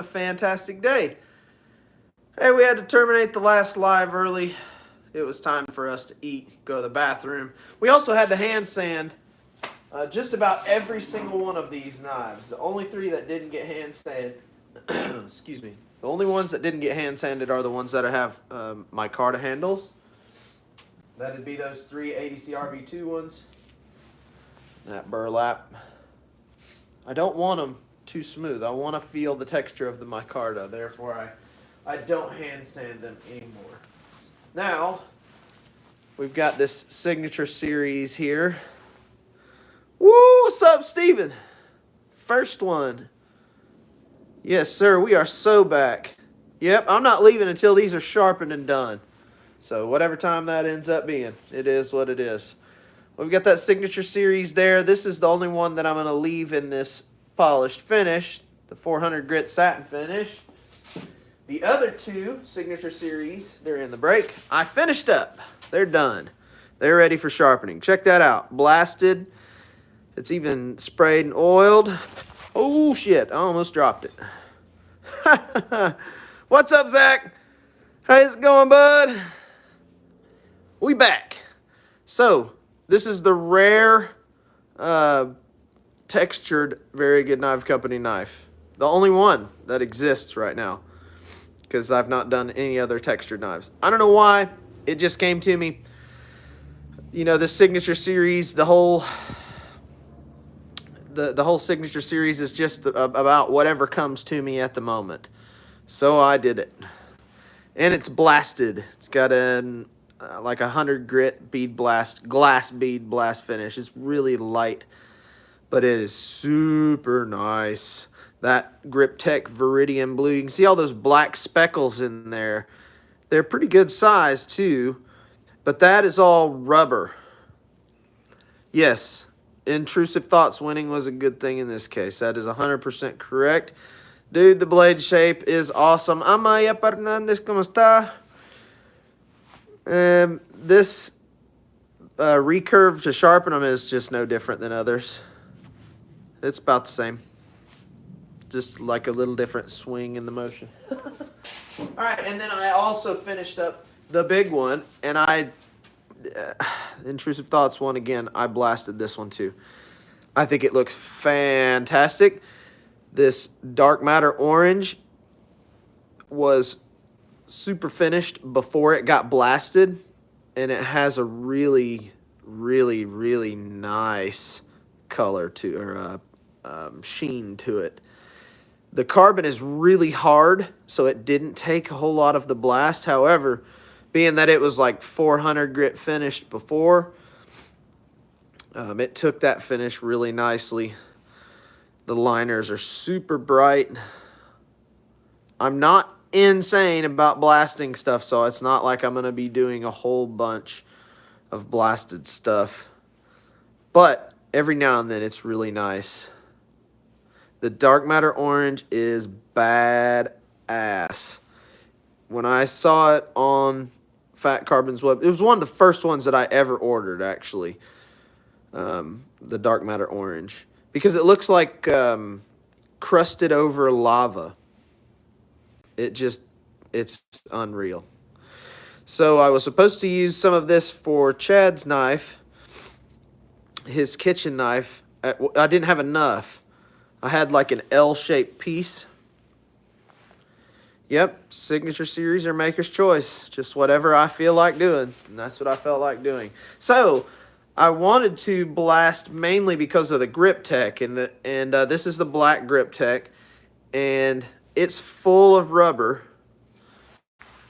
a fantastic day. Hey, we had to terminate the last live early. It was time for us to eat, go to the bathroom. We also had to hand sand just about every single one of these knives. The only three that didn't get hand sanded, excuse me, the only ones that didn't get hand sanded are the ones that have micarta handles. That'd be those three ADC RB2 ones. That burlap. I don't want them too smooth. I want to feel the texture of the micarta. Therefore, I don't hand sand them anymore. Now, we've got this signature series here. Woo! What's up, Steven? First one. Yes, sir. We are so back. Yep, I'm not leaving until these are sharpened and done. So whatever time that ends up being, it is what it is. We've got that signature series there. This is the only one that I'm going to leave in this polished finish, the 400 grit satin finish. The other two signature series, they're in the break. I finished up. They're done. They're ready for sharpening. Check that out. Blasted. It's even sprayed and oiled. Oh, shit. I almost dropped it. What's up, Zach? How's it going, bud? We back. So, this is the rare textured Very Good Knife Company knife. The only one that exists right now, because I've not done any other textured knives. I don't know why. It just came to me. You know, the signature series, the whole signature series is just about whatever comes to me at the moment. So I did it. And it's blasted. It's got like 100 grit bead blast, glass bead blast finish. It's really light, but it is super nice. That Grip Tech Viridian Blue, you can see all those black speckles in there. They're pretty good size too, but that is all rubber. Yes, intrusive thoughts winning was a good thing in this case. That is 100% correct. Dude, the blade shape is awesome. Amaya Fernandez, ¿cómo está? This recurve to sharpen them is just no different than others. It's about the same. Just like a little different swing in the motion. All right, and then I also finished up the big one, and Intrusive Thoughts one again, I blasted this one too. I think it looks fantastic. This dark matter orange was super finished before it got blasted, and it has a really, really, really nice color to, or sheen to it. The carbon is really hard, so it didn't take a whole lot of the blast. However, being that it was like 400 grit finished before, it took that finish really nicely. The liners are super bright. I'm not insane about blasting stuff, so it's not like I'm going to be doing a whole bunch of blasted stuff. But every now and then it's really nice. The dark matter orange is badass. When I saw it on Fat Carbon's web, it was one of the first ones that I ever ordered, actually. The dark matter orange. Because it looks like crusted over lava. It's unreal. So I was supposed to use some of this for Chad's knife, his kitchen knife. I didn't have enough. I had like an L-shaped piece. Yep, signature series or maker's choice. Just whatever I feel like doing. And that's what I felt like doing. So I wanted to blast mainly because of the Grip Tech. And this is the black Grip Tech. And it's full of rubber.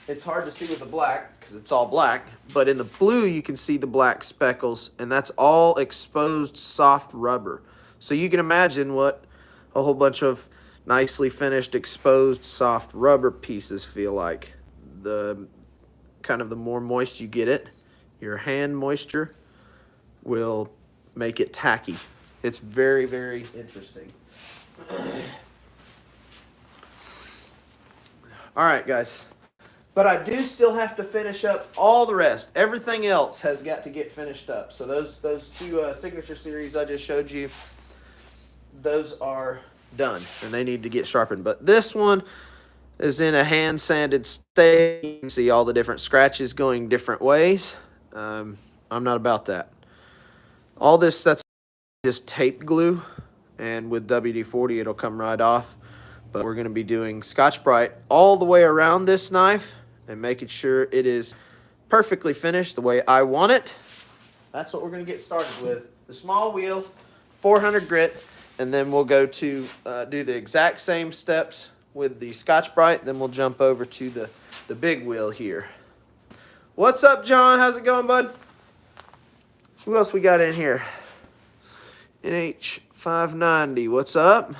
It's hard to see with the black because it's all black. But in the blue, you can see the black speckles. And that's all exposed soft rubber. So you can imagine what a whole bunch of nicely finished exposed soft rubber pieces feel like. The more moist you get it, your hand moisture will make it tacky. It's very, very interesting. All right, guys. But I do still have to finish up all the rest. Everything else has got to get finished up. So those two signature series I just showed you, those are done, and they need to get sharpened. But this one is in a hand sanded state. You can see all the different scratches going different ways. I'm not about that. All this, that's just tape glue, and with WD-40 it'll come right off. But we're going to be doing Scotch-Brite all the way around this knife and making sure it is perfectly finished the way I want it. That's what we're going to get started with. The small wheel, 400 grit, and then we'll go to do the exact same steps with the Scotch-Brite. Then we'll jump over to the big wheel here. What's up, John? How's it going, bud? Who else we got in here? NH590, what's up?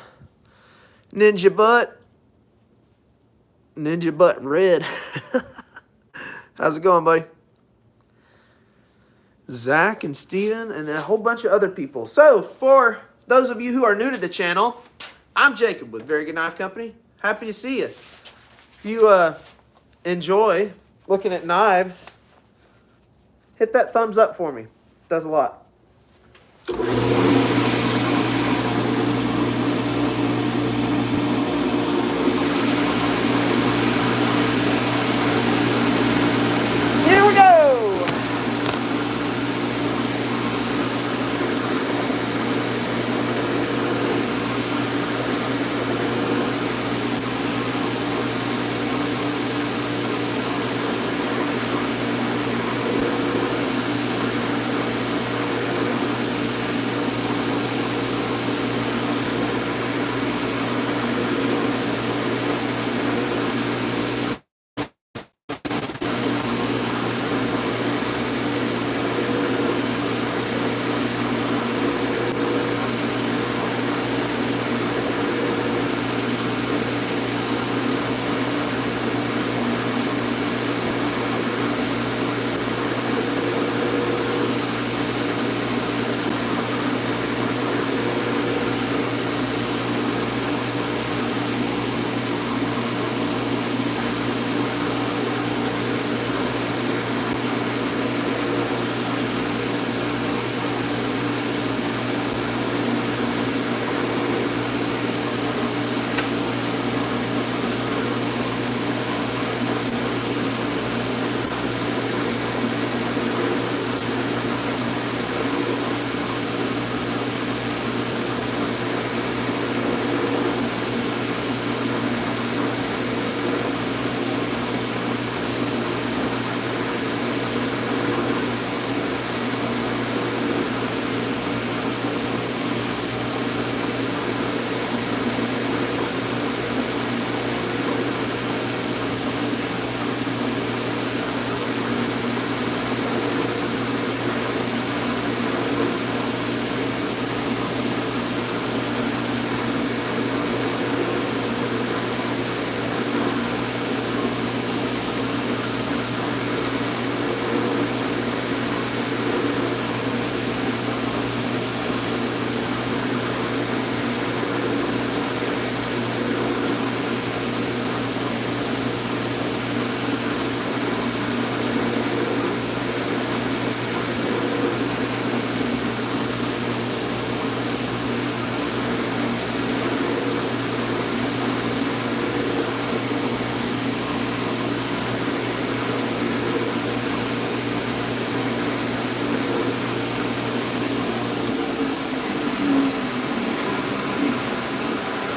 Ninja Butt Red. How's it going, buddy? Zach and Steven and a whole bunch of other people. So, for those of you who are new to the channel, I'm Jacob with Very Good Knife Company. Happy to see you. If you enjoy looking at knives, hit that thumbs up for me. It does a lot. Here we go.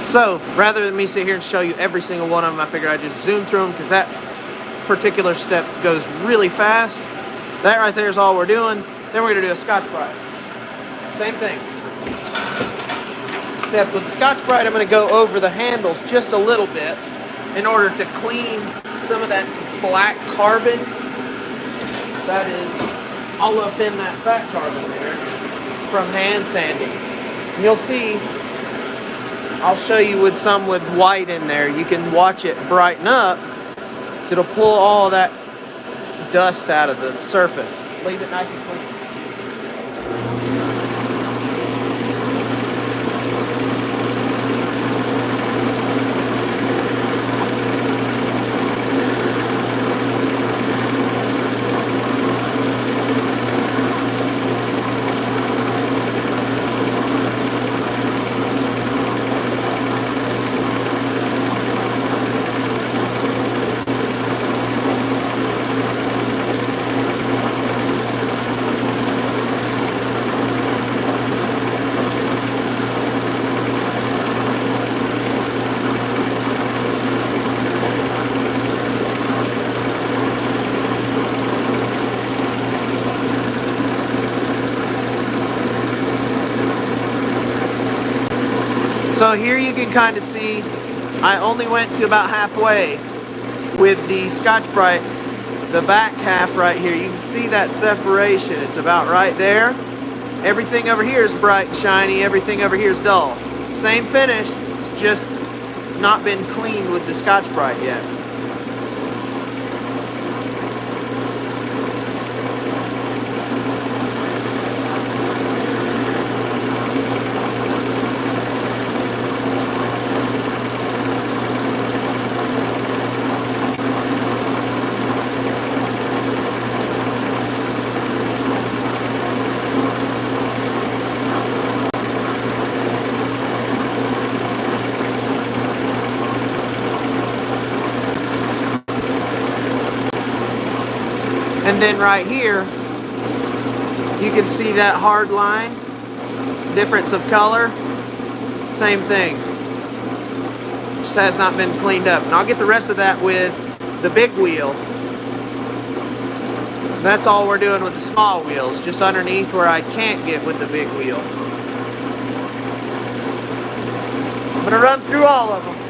So, rather than me sit here and show you every single one of them, I figured I'd just zoom through them because that particular step goes really fast. That right there is all we're doing. Then we're going to do a Scotch-Brite. Same thing. Except with the Scotch-Brite, I'm going to go over the handles just a little bit in order to clean some of that black carbon that is all up in that fat carbon there from hand sanding. And you'll see, I'll show you with some with white in there. You can watch it brighten up, so it'll pull all that dust out of the surface. Leave it nice and clean. So here you can kind of see I only went to about halfway with the Scotch-Brite. The back half right here, you can see that separation. It's about right there. Everything over here is bright and shiny. Everything over here is dull. Same finish, it's just not been cleaned with the Scotch-Brite yet. And then right here, you can see that hard line, difference of color, same thing. Just has not been cleaned up. And I'll get the rest of that with the big wheel. That's all we're doing with the small wheels, just underneath where I can't get with the big wheel. I'm gonna run through all of them.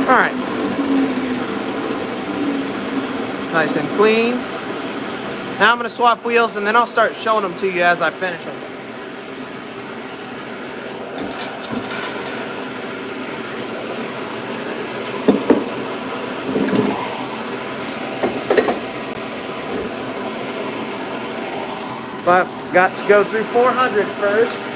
Alright. Nice and clean. Now I'm going to swap wheels and then I'll start showing them to you as I finish them. But got to go through 400 first.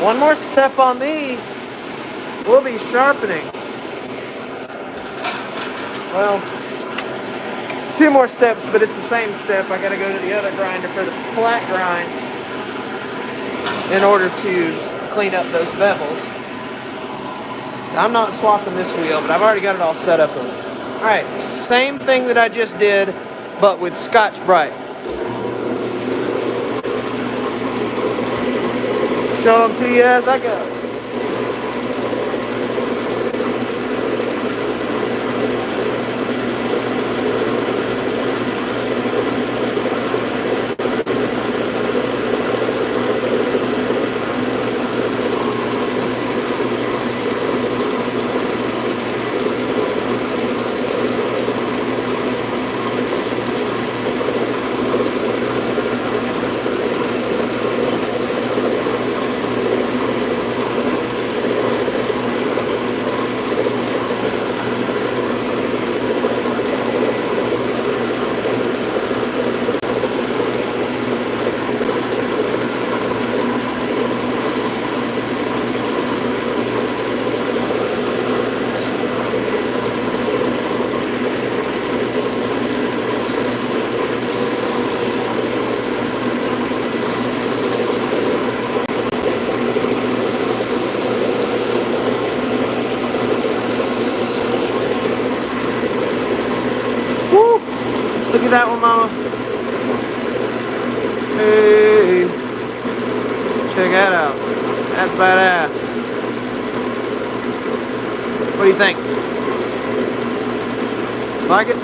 One more step on these. We'll be sharpening. Well, two more steps, but it's the same step. I gotta go to the other grinder for the flat grinds in order to clean up those bevels. I'm not swapping this wheel, but I've already got it all set up. Alright, same thing that I just did, but with Scotch-Brite. Show them to you as I go. Look at that one, Mama. Hey. Check that out. That's badass. What do you think? Like it?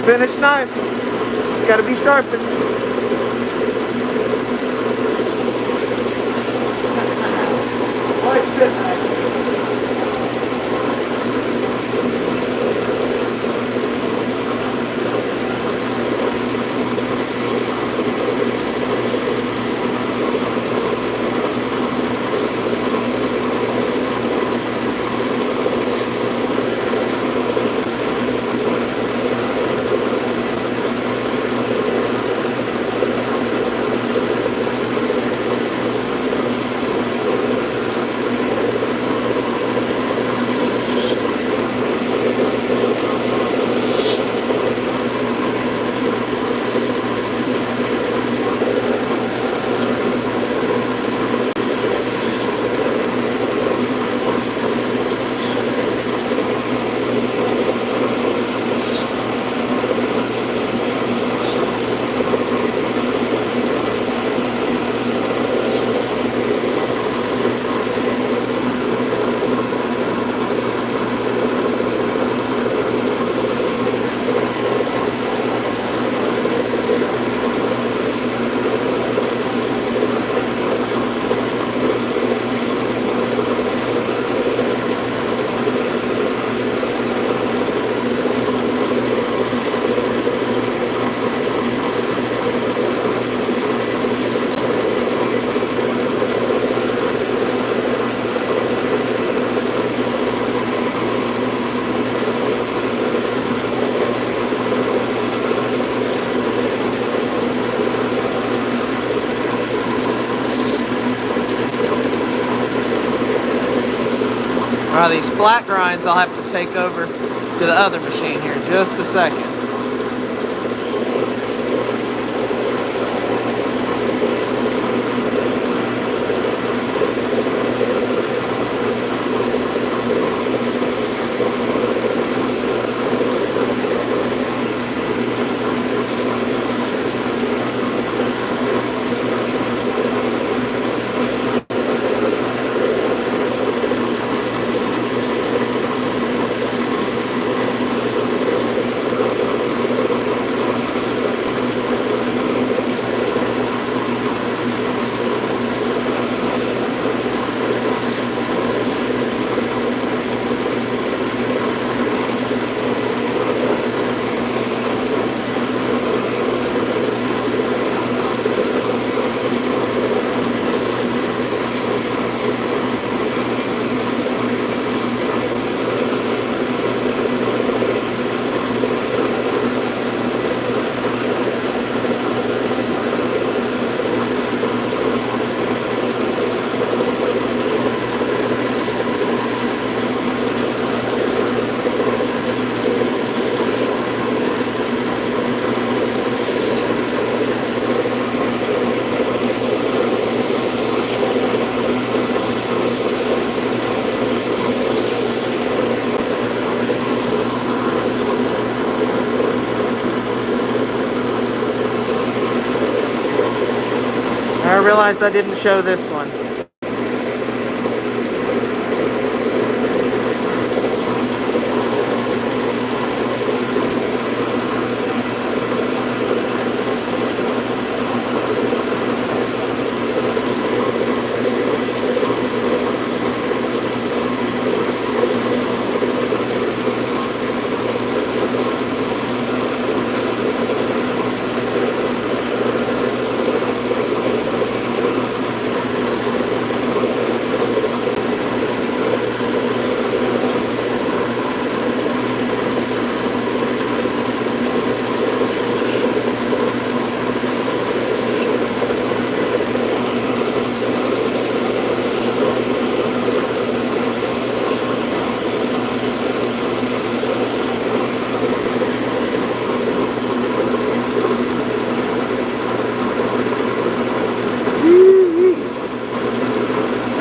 Finished knife. It's got to be sharpened. Like this knife. Now these flat grinds I'll have to take over to the other machine here in just a second. I realized I didn't show this one.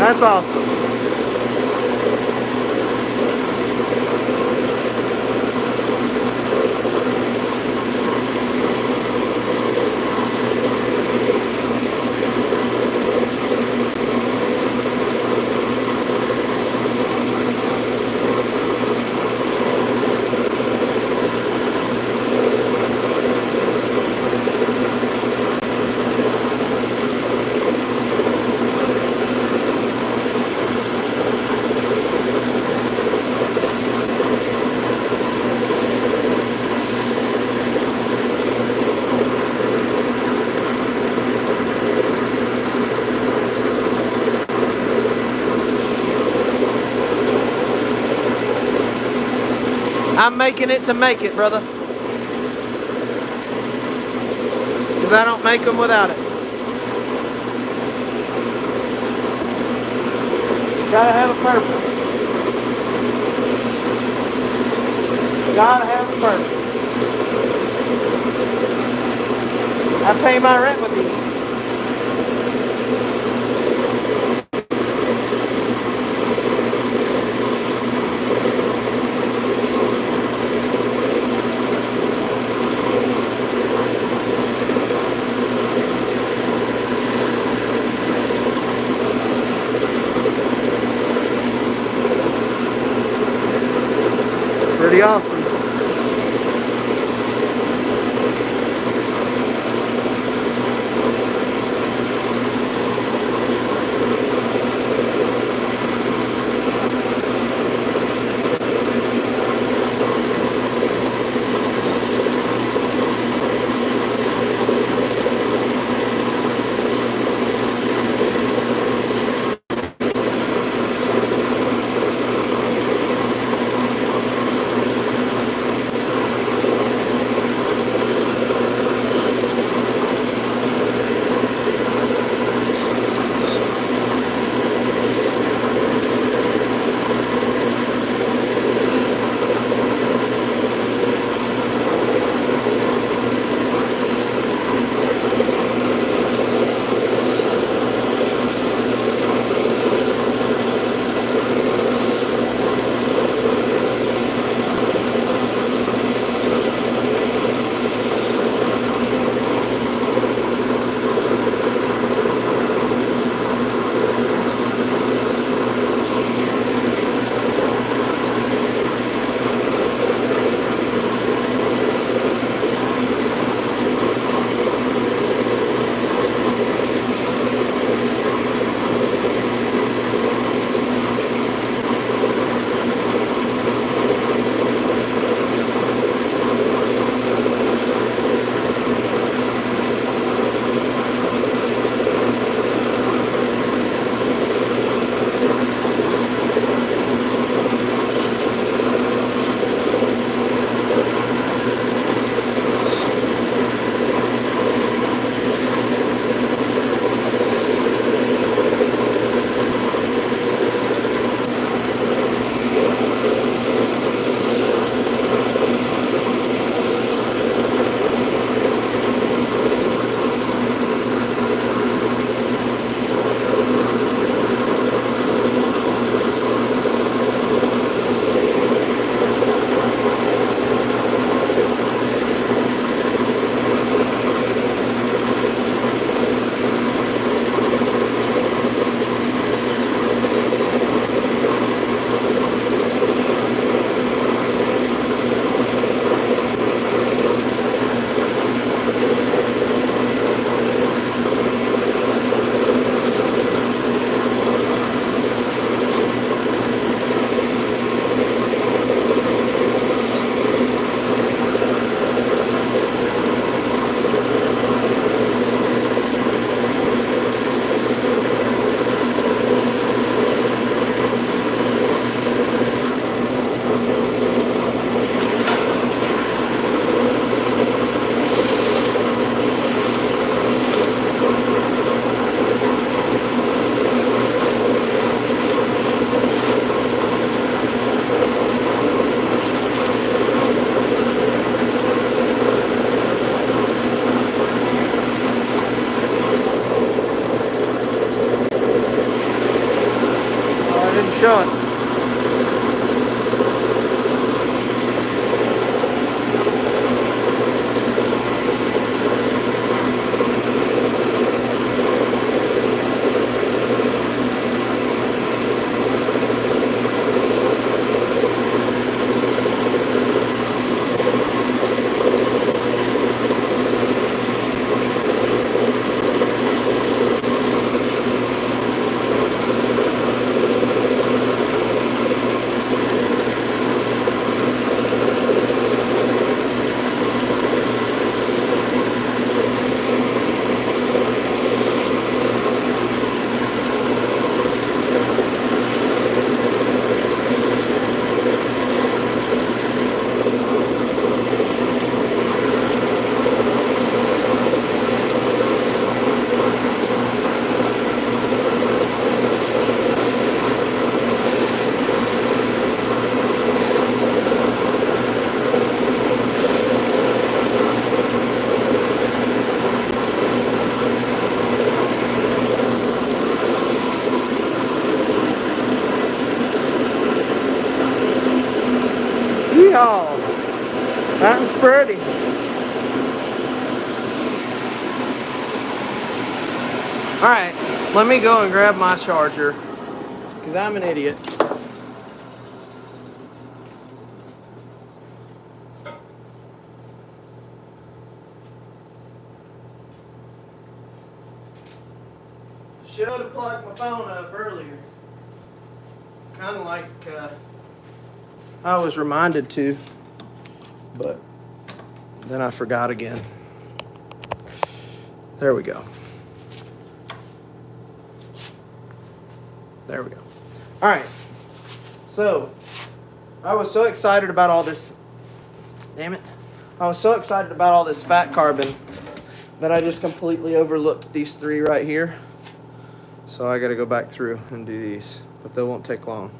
That's awesome. I'm making it to make it, brother. Because I don't make them without it. Gotta have a purpose. Gotta have a purpose. I pay my rent with these. Pretty awesome. show it. Yeehaw! That was pretty. Alright, let me go and grab my charger, because I'm an idiot. Should have plugged my phone up earlier. Kind of like I was reminded to, but then I forgot again. There we go. There we go. All right. So, I was so excited about all this. Damn it. I was so excited about all this fat carbon that I just completely overlooked these three right here. So I got to go back through and do these, but they won't take long.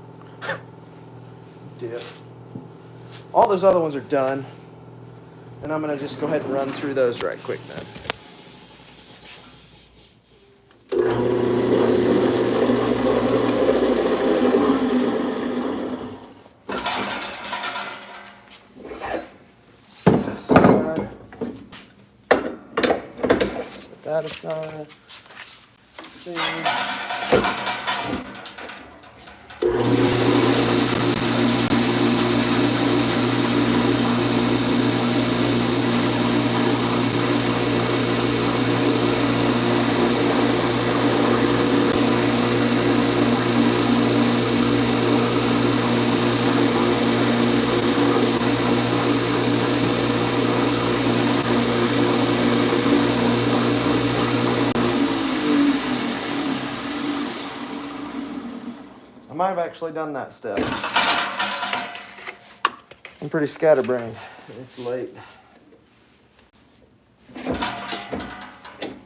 Dip. All those other ones are done, and I'm going to just go ahead and run through those right quick then. Set that aside. I might have actually done that step. I'm pretty scatterbrained. It's late.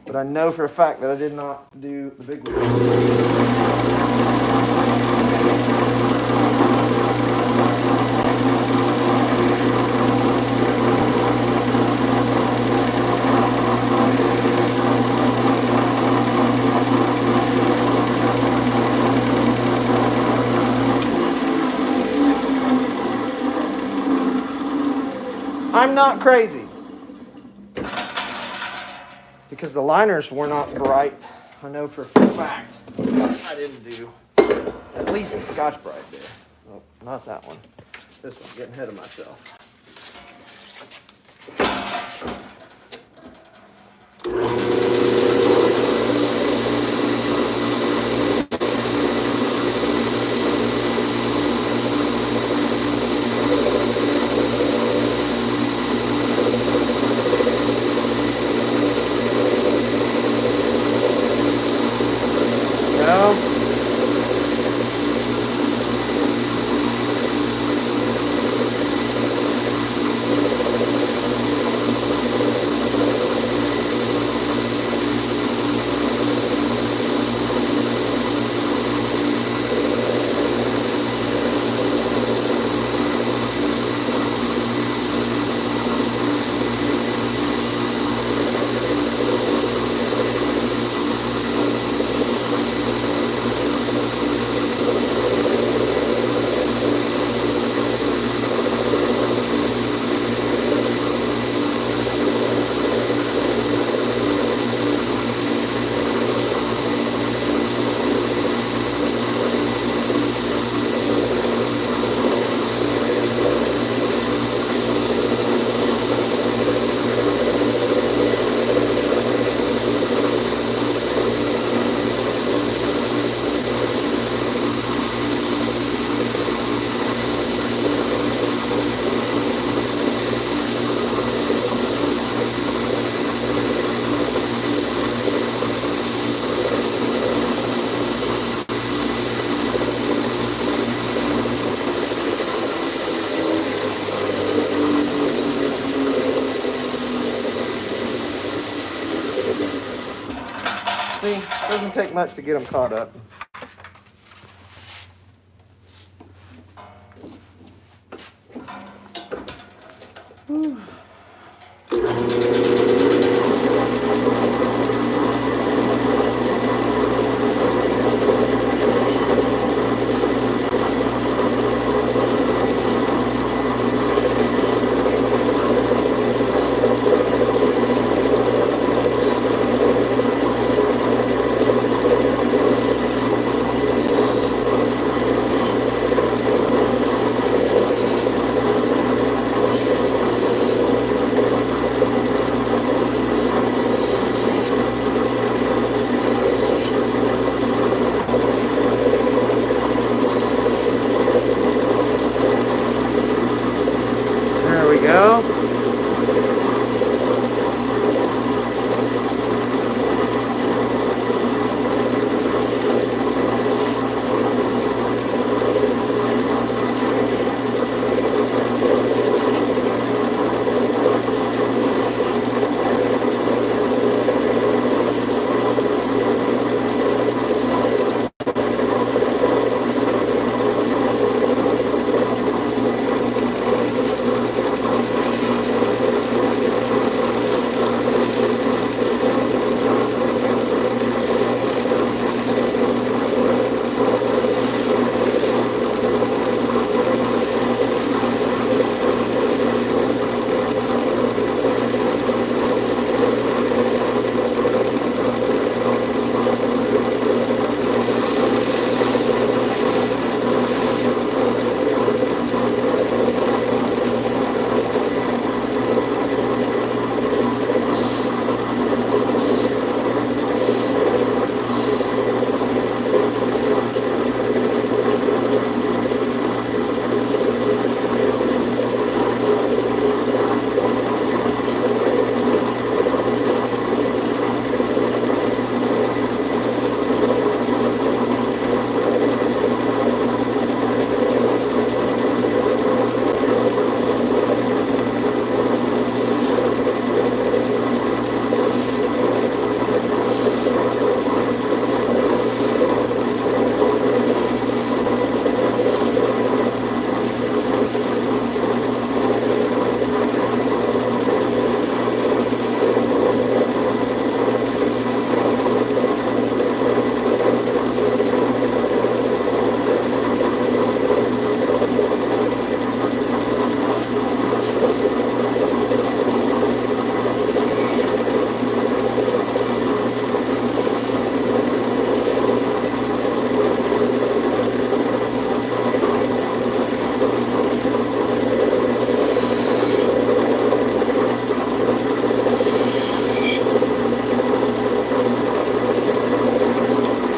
But I know for a fact that I did not do the big one. I'm not crazy, because the liners were not bright. I know for a fact I didn't do at least the Scotch-Brite there. Oh, not that one. This one, getting ahead of myself. take much to get them caught up. There we go.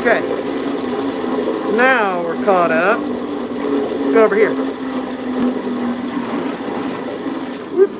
Okay, now we're caught up. Let's go over here. Whoop.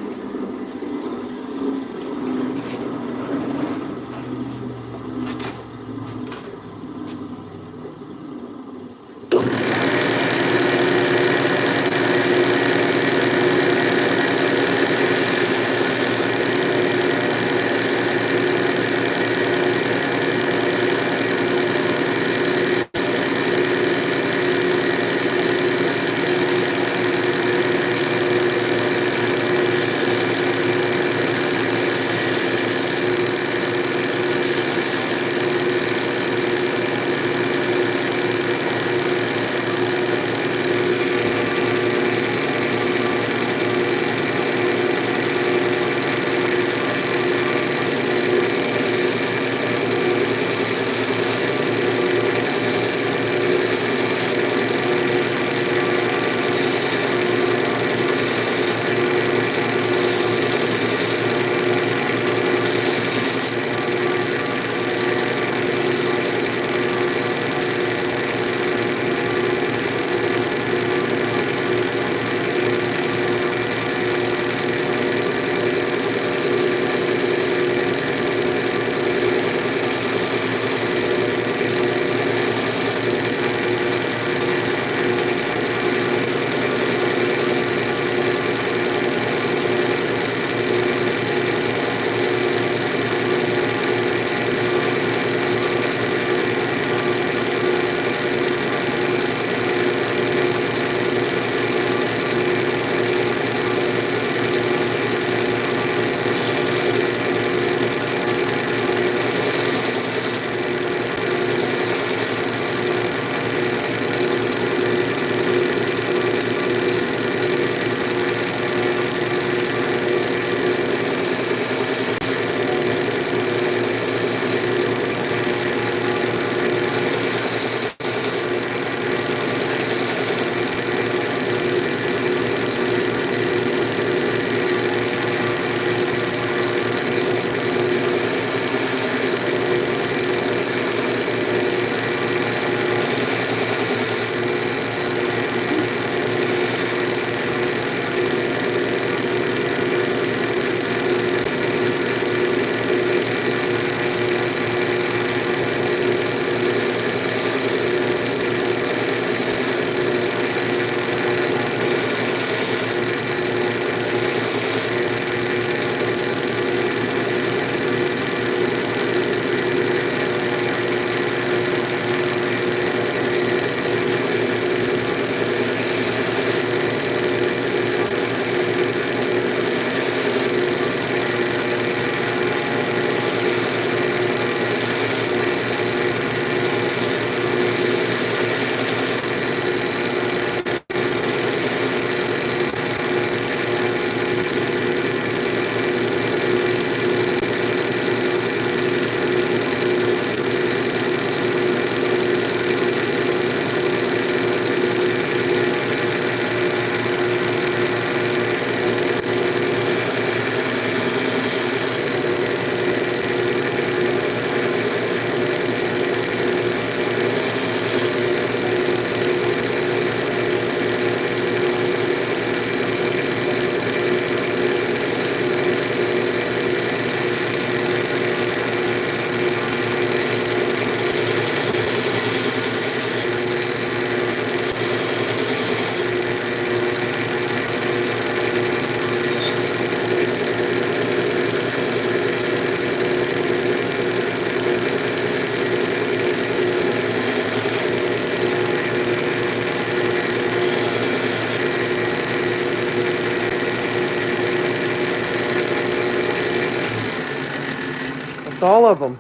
of them.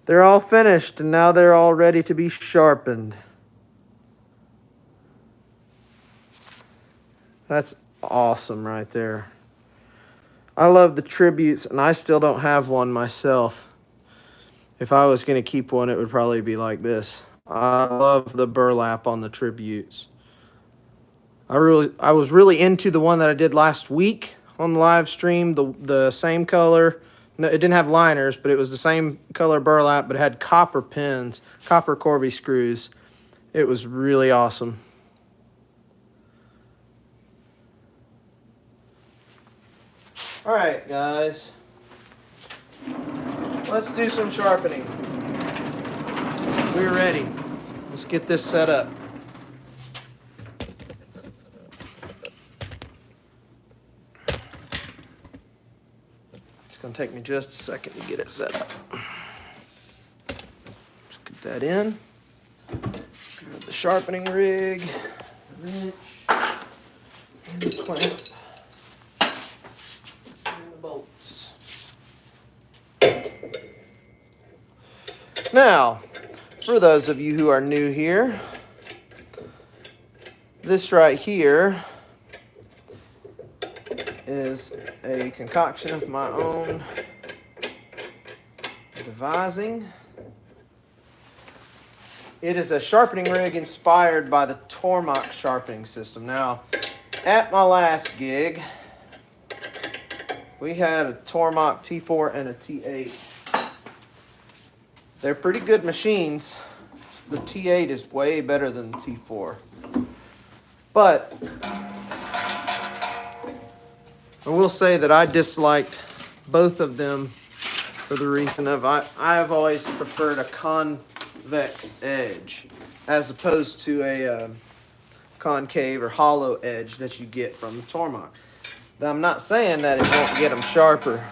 They're all finished, and now they're all ready to be sharpened. That's awesome right there. I love the tributes, and I still don't have one myself. If I was going to keep one, it would probably be like this. I love the burlap on the tributes. I was really into the one that I did last week on the live stream. The same color. No, it didn't have liners, but it was the same color burlap, but it had copper pins, copper Corby screws. It was really awesome. All right, guys. Let's do some sharpening. We're ready. Let's get this set up. It's going to take me just a second to get it set up. Let's get that in. Grab the sharpening rig, wrench, and the clamp, and the bolts. Now, for those of you who are new here, this right here is a concoction of my own devising. It is a sharpening rig inspired by the Tormach sharpening system. Now, at my last gig, we had a Tormach T4 and a T8. They're pretty good machines. The T8 is way better than the T4. But I will say that I disliked both of them for the reason of I have always preferred a convex edge as opposed to a concave or hollow edge that you get from the Tormach. Now, I'm not saying that it won't get them sharper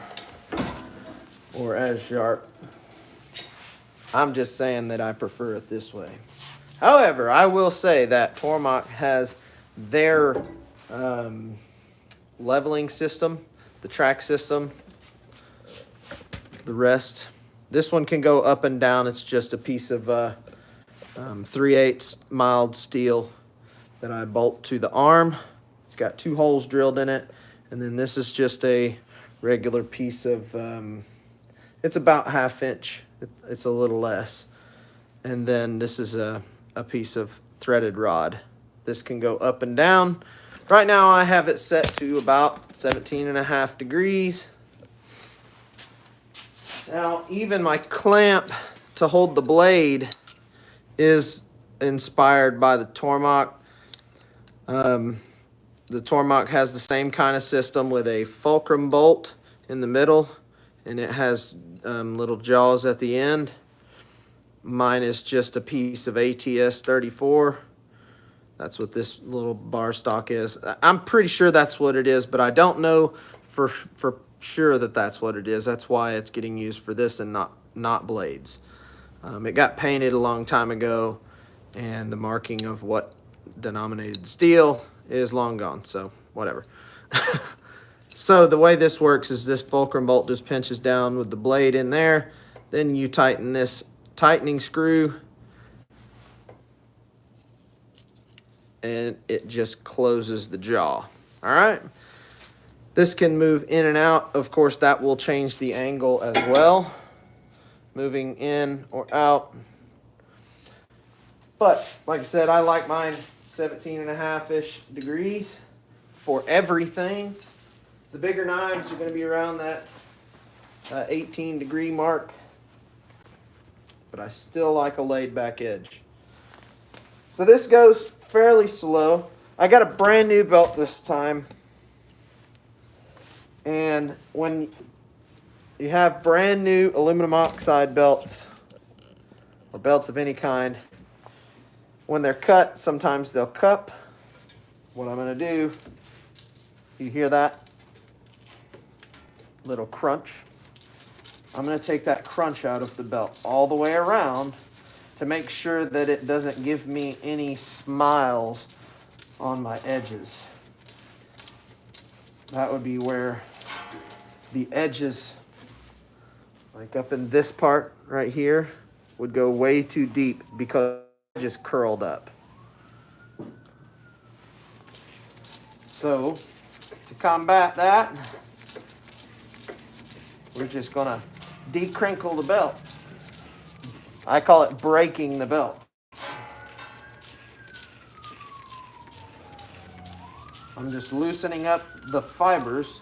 or as sharp. I'm just saying that I prefer it this way. However, I will say that Tormach has their leveling system, the track system, the rest. This one can go up and down. It's just a piece of 3/8 mild steel that I bolt to the arm. It's got 2 holes drilled in it. And then this is just a regular piece of, it's about 1/2 inch. It's a little less. And then this is a piece of threaded rod. This can go up and down. Right now I have it set to about 17.5 degrees. Now even my clamp to hold the blade is inspired by the Tormach. The Tormach has the same kind of system with a fulcrum bolt in the middle, and it has little jaws at the end. Mine is just a piece of ATS 34. That's what this little bar stock is. I'm pretty sure that's what it is, but I don't know for sure that that's what it is. That's why it's getting used for this and not blades. It got painted a long time ago, and the marking of what denominated steel is long gone, so whatever. So the way this works is this fulcrum bolt just pinches down with the blade in there. Then you tighten this tightening screw, and it just closes the jaw. All right. This can move in and out. Of course, that will change the angle as well, moving in or out. But like I said, I like mine 17.5-ish degrees for everything. The bigger knives are going to be around that 18 degree mark, but I still like a laid back edge. So this goes fairly slow. I got a brand new belt this time, and when you have brand new aluminum oxide belts or belts of any kind, when they're cut, sometimes they'll cup. What I'm going to do, you hear that little crunch? I'm going to take that crunch out of the belt all the way around to make sure that it doesn't give me any smiles on my edges. That would be where the edges like up in this part right here, would go way too deep because it just curled up. So to combat that, we're just gonna decrinkle the belt. I call it breaking the belt. I'm just loosening up the fibers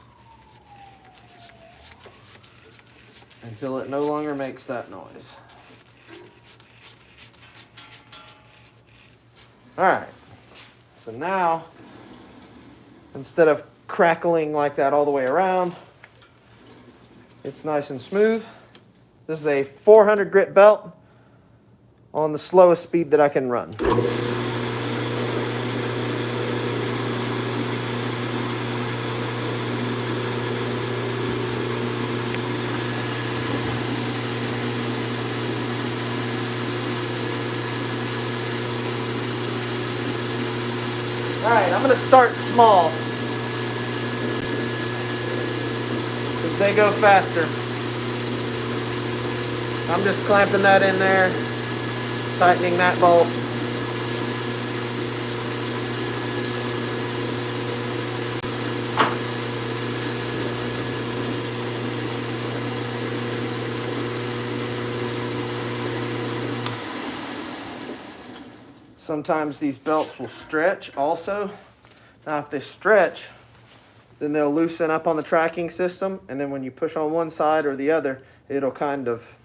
until it no longer makes that noise. All right, so now, instead of crackling like that all the way around, it's nice and smooth. This is a 400 grit belt on the slowest speed that I can run. All right, I'm gonna start small because they go faster. I'm just clamping that in there, tightening that bolt. Sometimes these belts will stretch also. Now if they stretch, then they'll loosen up on the tracking system, and then when you push on one side or the other, it'll kind of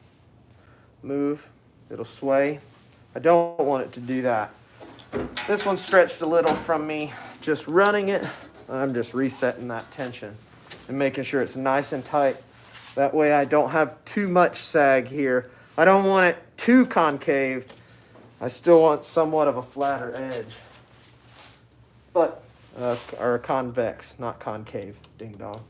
move, it'll sway. I don't want it to do that. This one stretched a little from me just running it. I'm just resetting that tension and making sure it's nice and tight. That way I don't have too much sag here. I don't want it too concaved. I still want somewhat of a flatter edge. But, or convex, not concave, ding dong.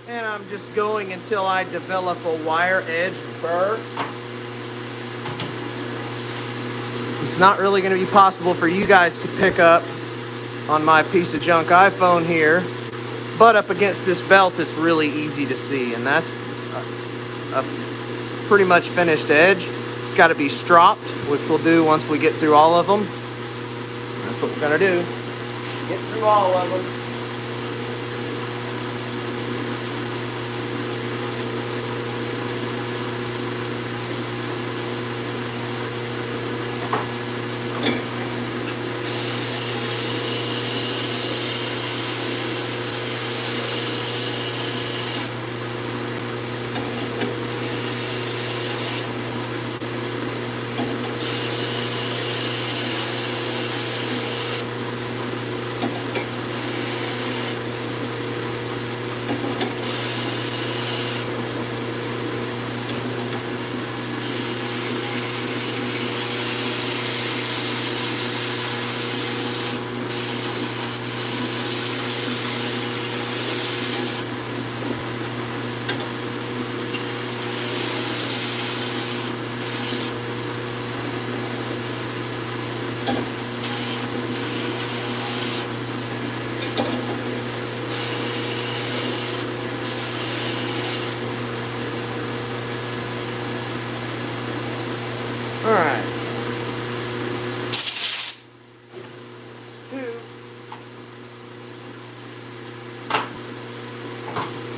And I'm just going until I develop a wire edge burr. It's not really going to be possible for you guys to pick up on my piece of junk iPhone here, but up against this belt it's really easy to see, and that's a pretty much finished edge. It's got to be stropped, which we'll do once we get through all of them. That's what we're going to do. Get through all of them.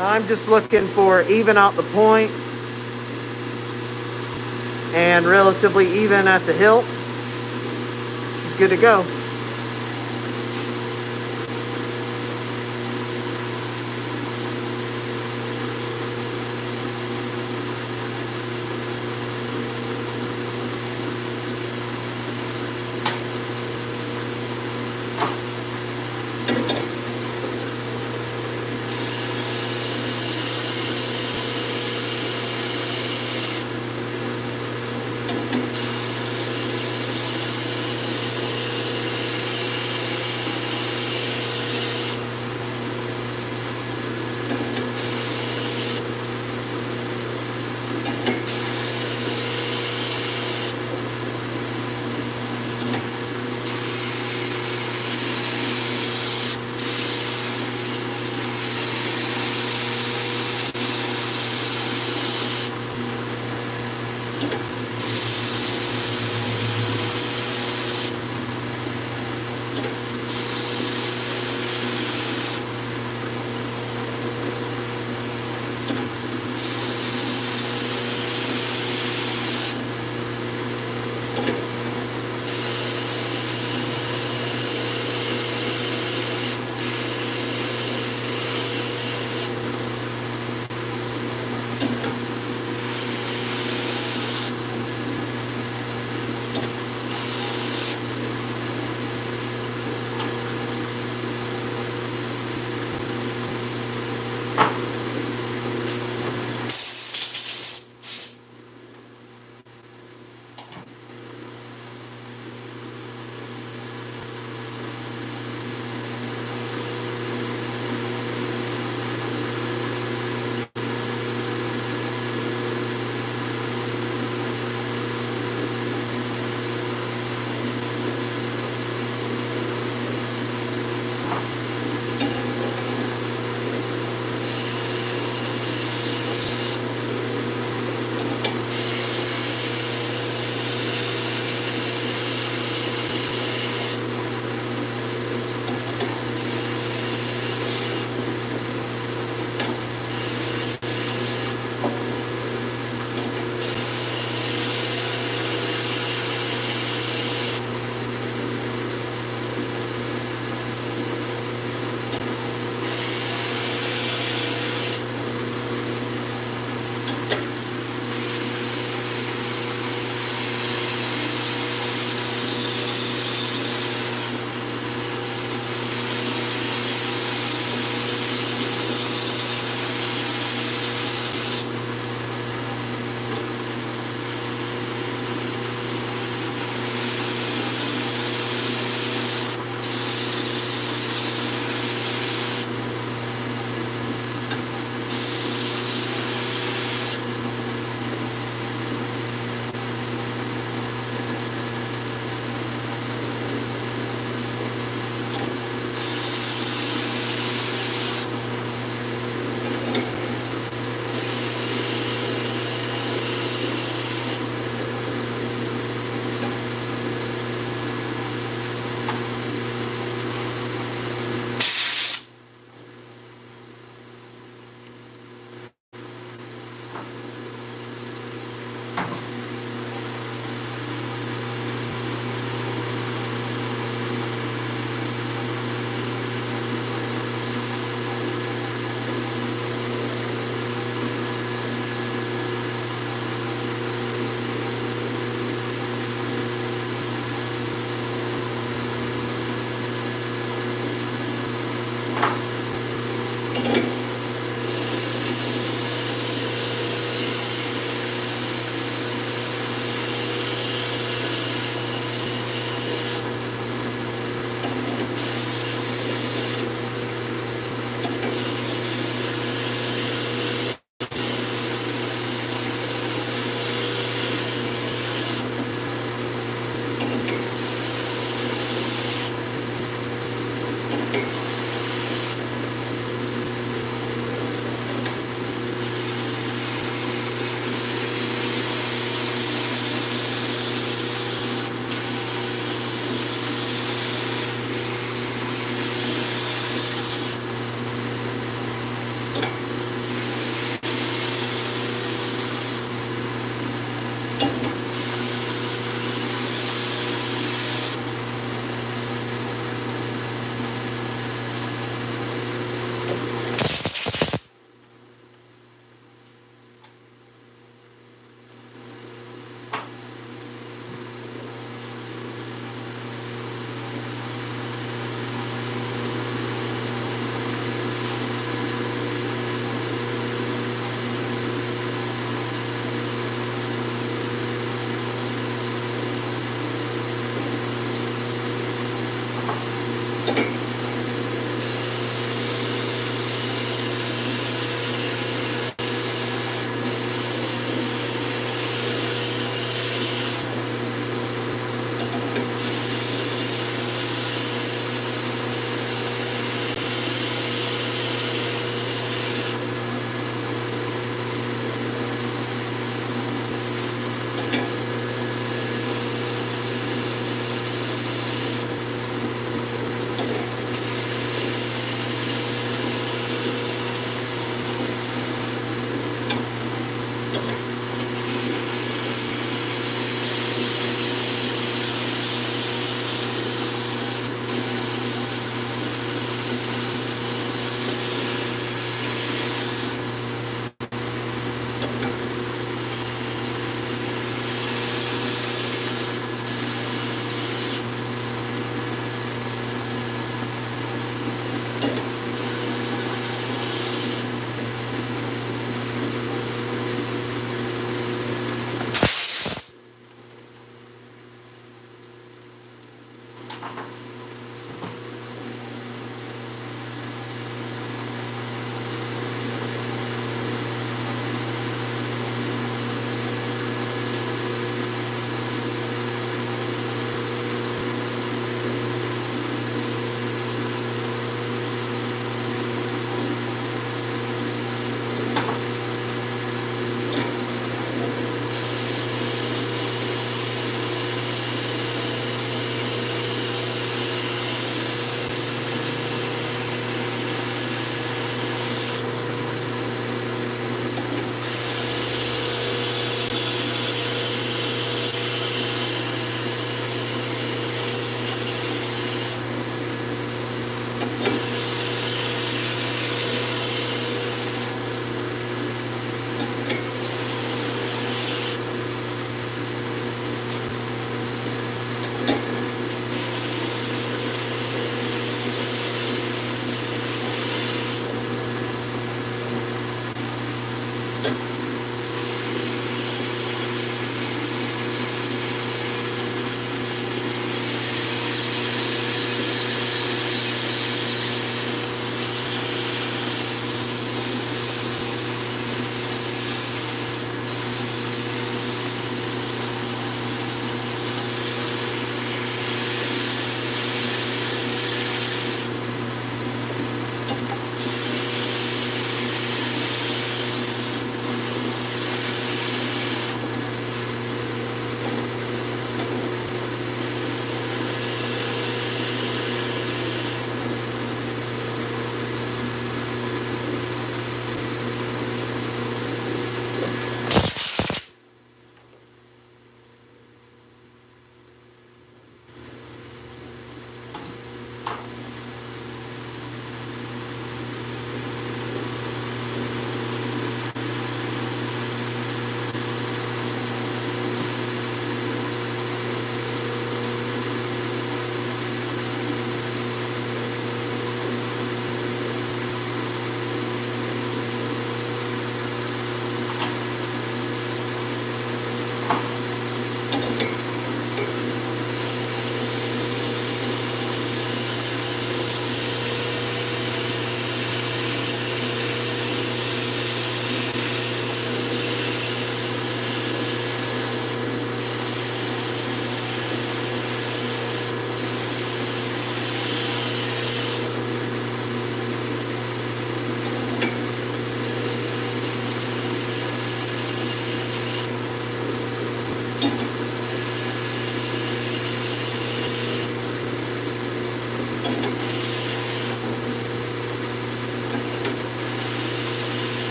I'm just looking for even out the point and relatively even at the hilt. It's good to go.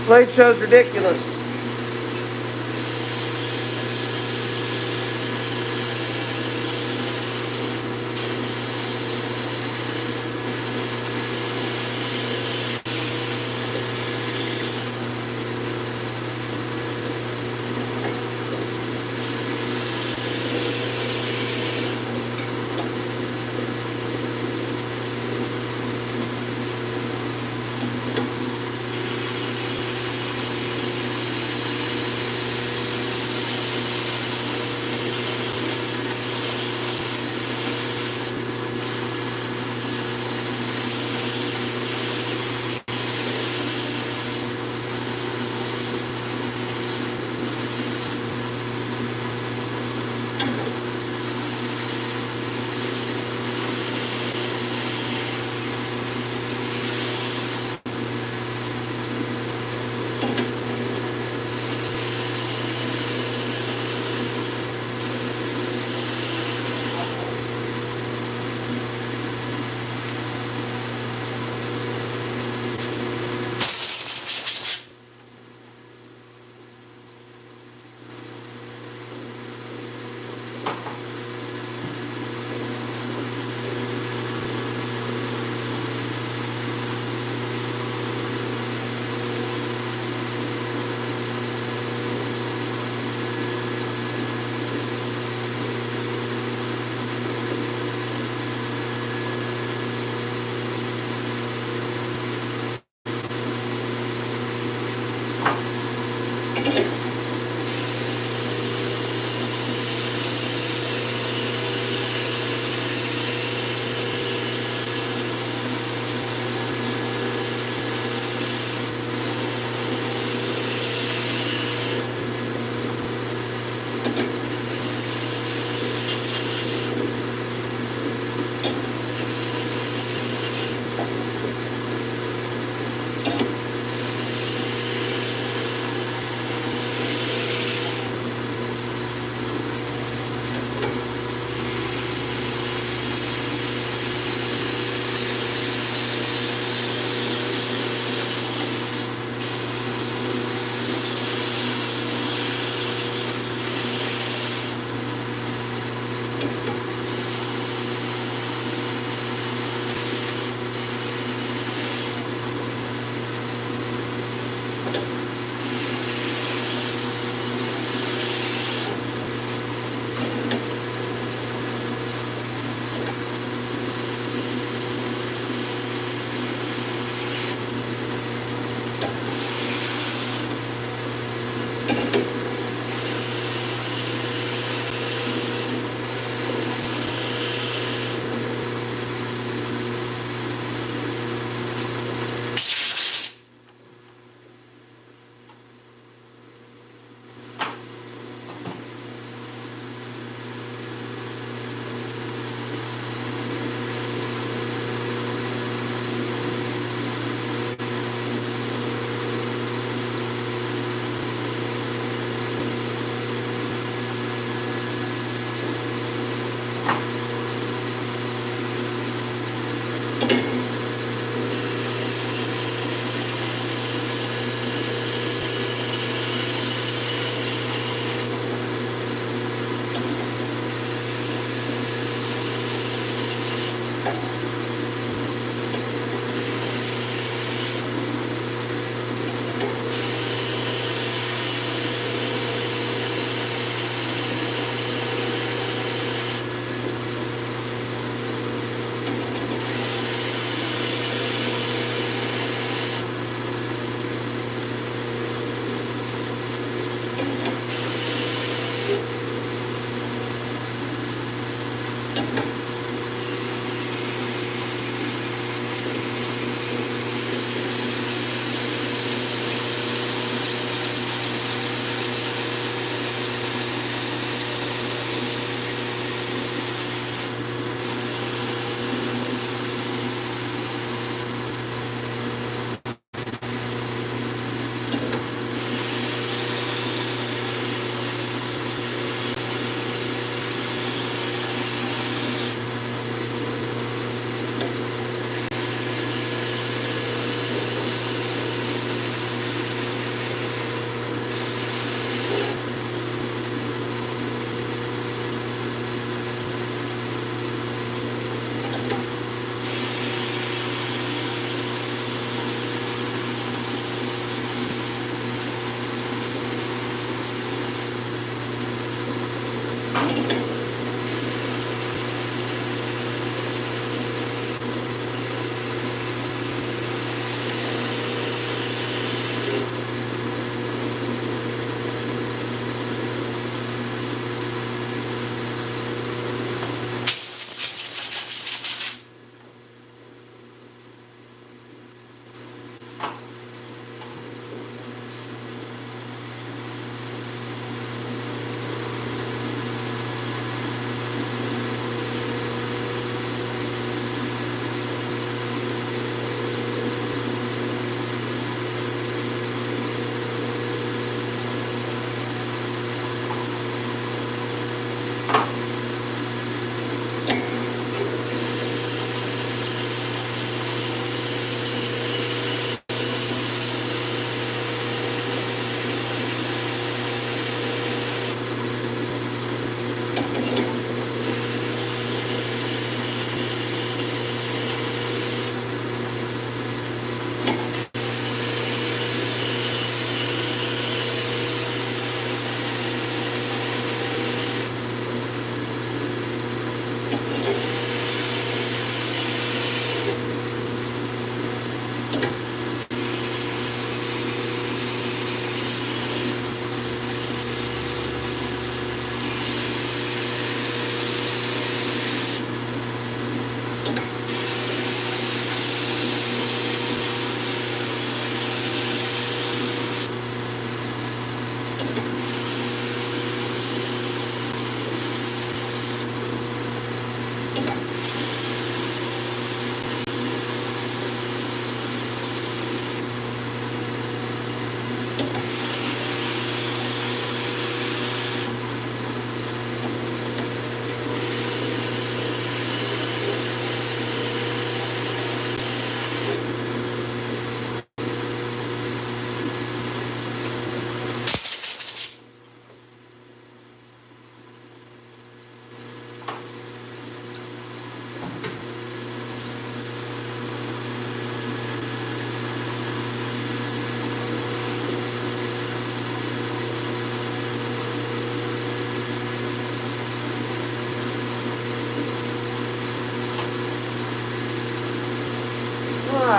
Blade show's ridiculous.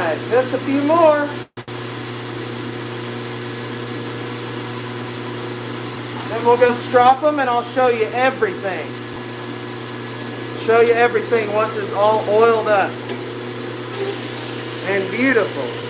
right, just a few more. Then we'll go strop them and I'll show you everything. Show you everything once it's all oiled up and beautiful.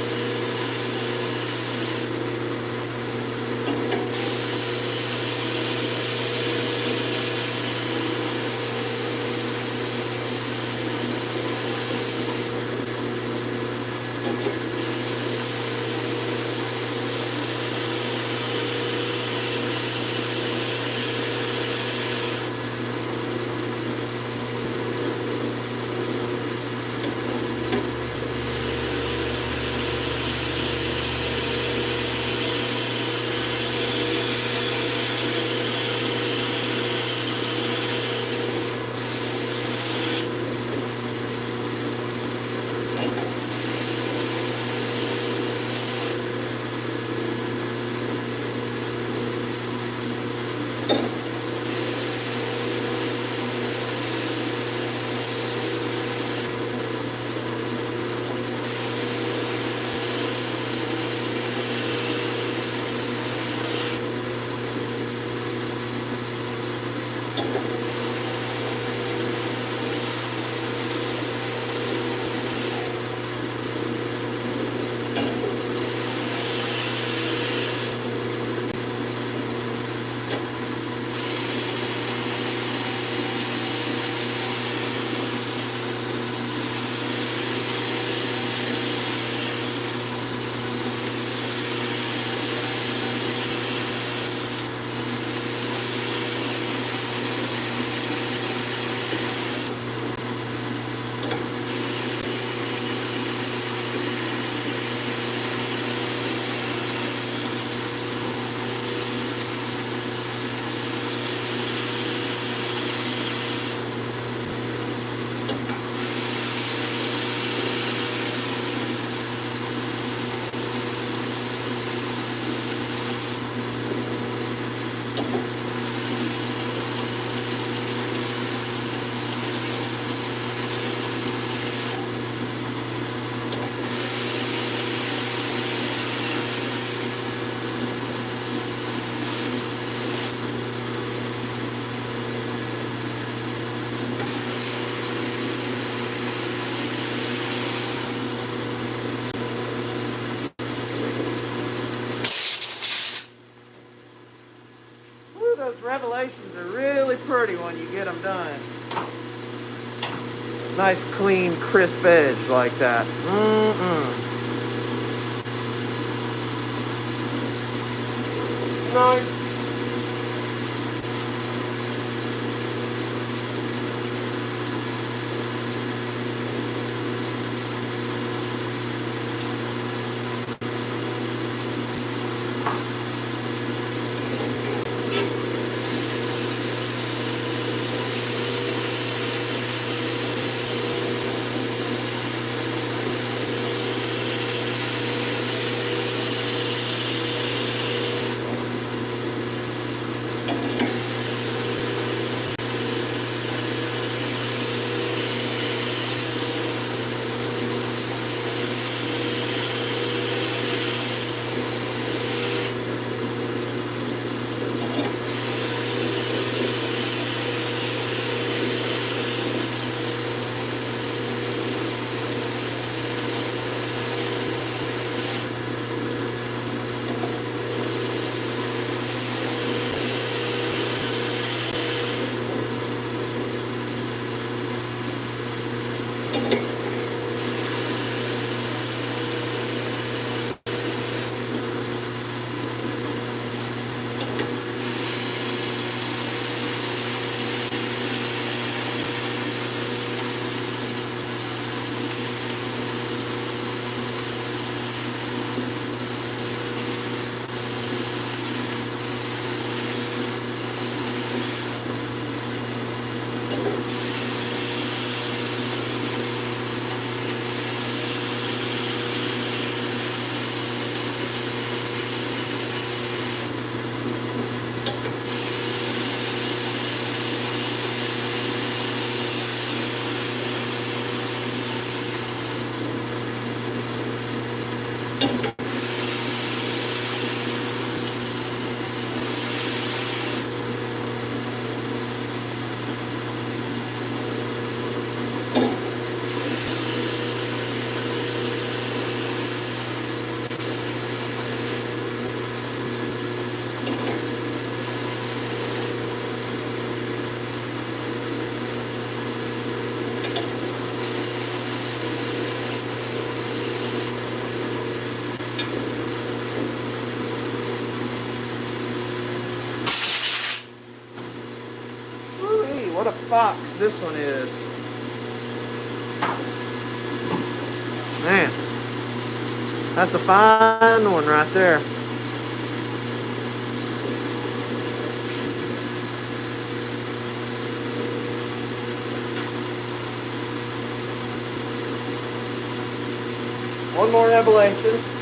Those revelations are really pretty when you get them done. Nice, clean, crisp edge like that. Nice. Ooh-wee, what a fox this one is. Man, that's a fine one right there. One more ablation.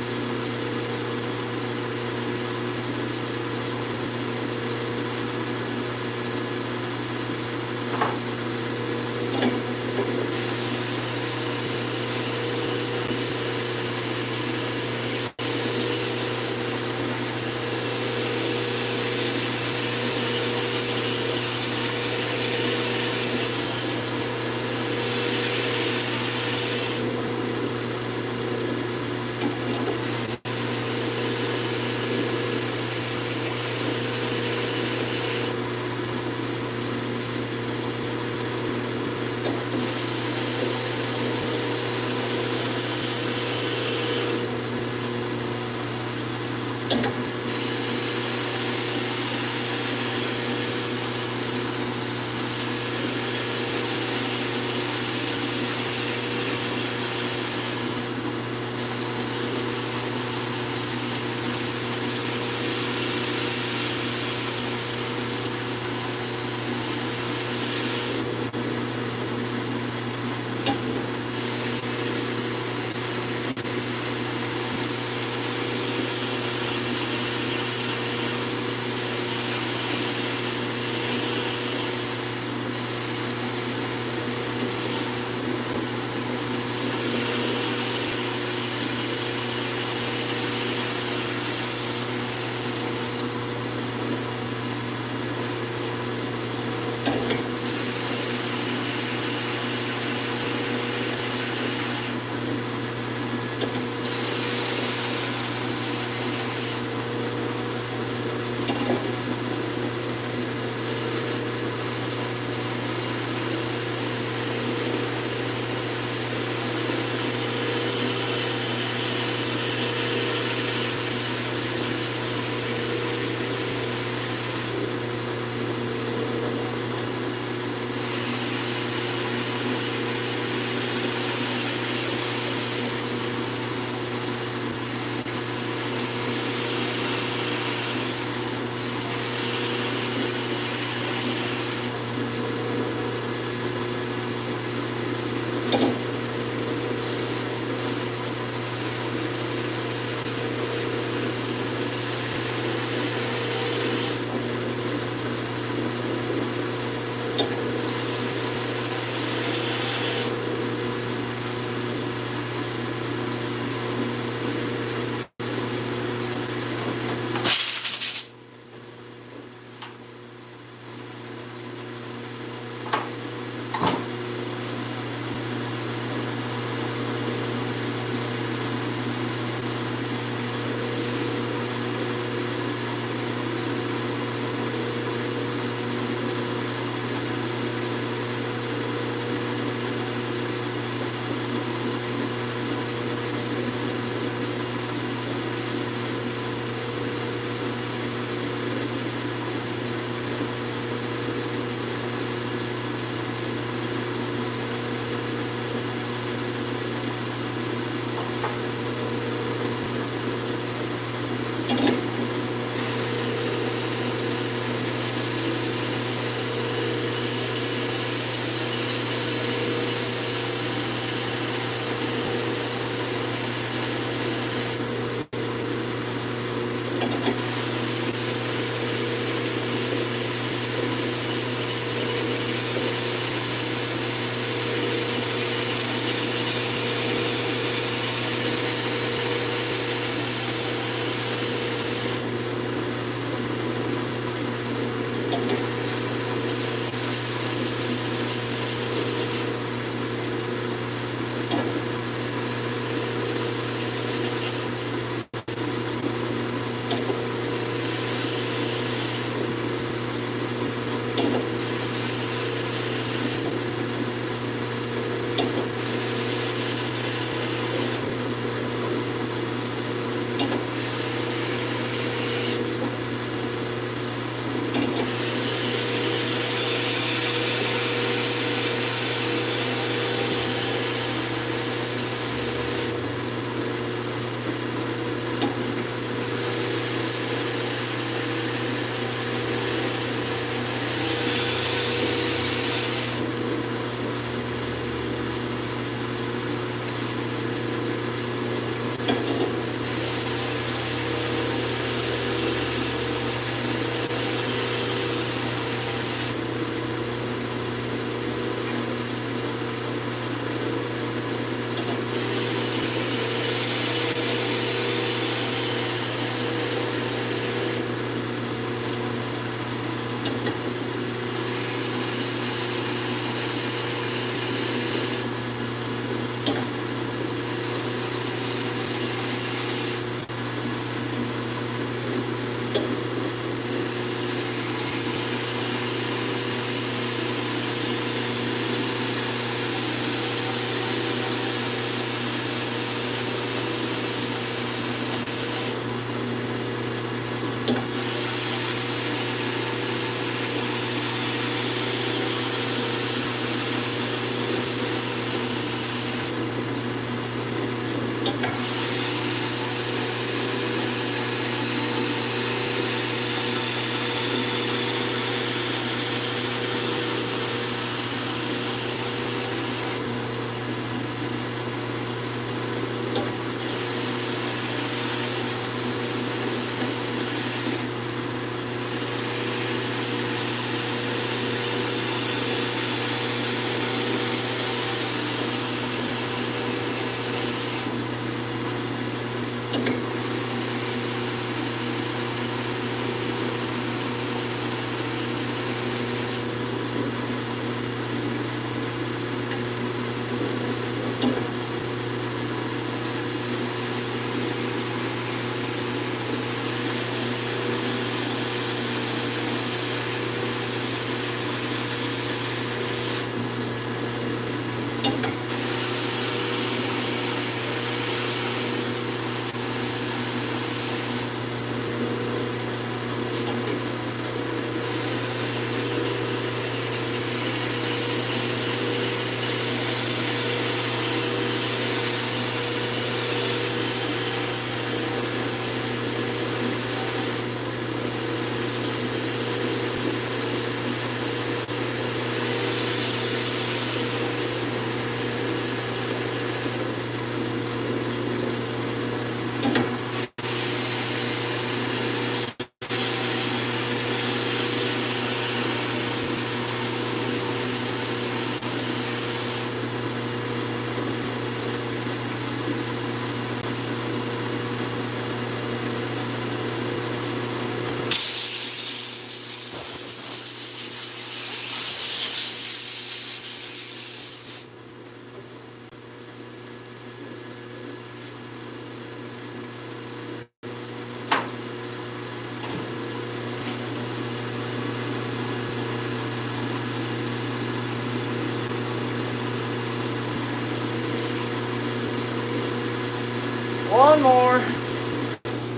One more.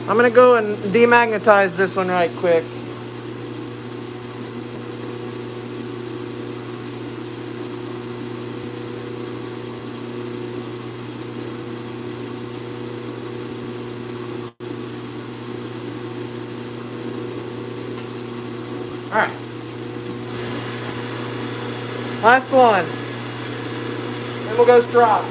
I'm gonna go and demagnetize this one right quick. All right. Last one. Then we'll go strop.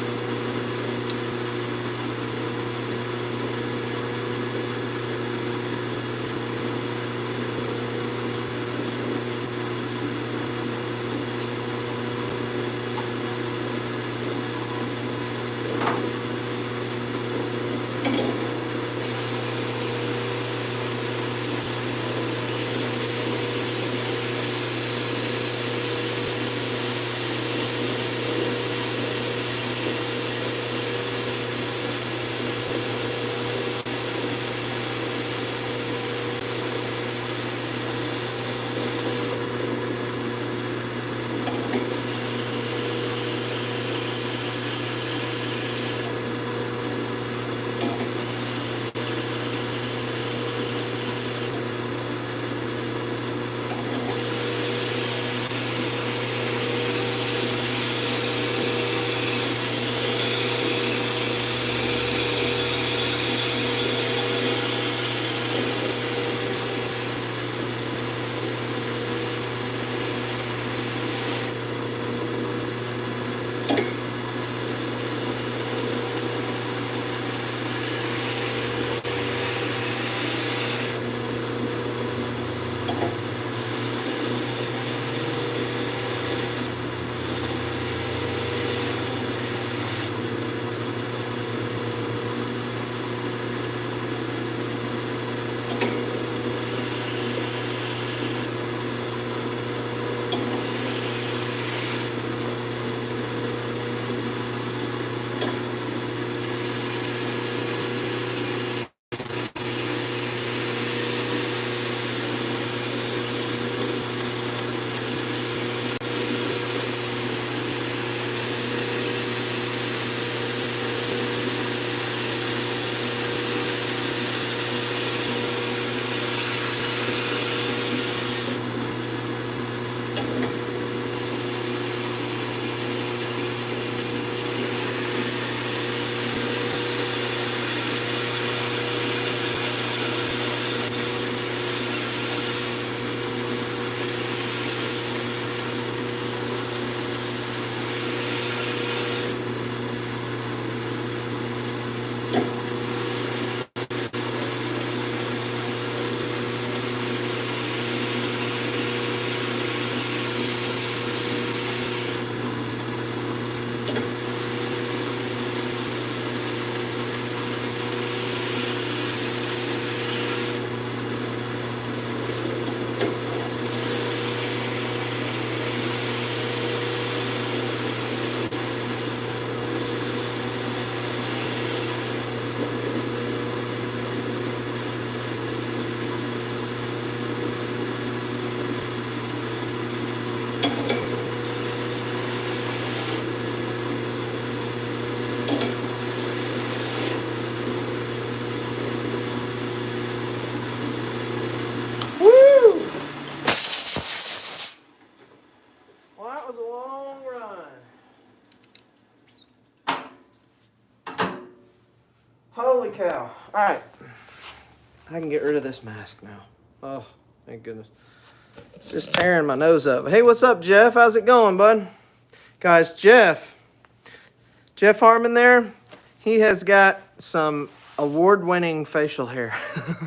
Holy cow. All right. I can get rid of this mask now. Oh, thank goodness. It's just tearing my nose up. Hey, what's up, Jeff? How's it going, bud? Guys, Jeff Harmon there, he has got some award-winning facial hair.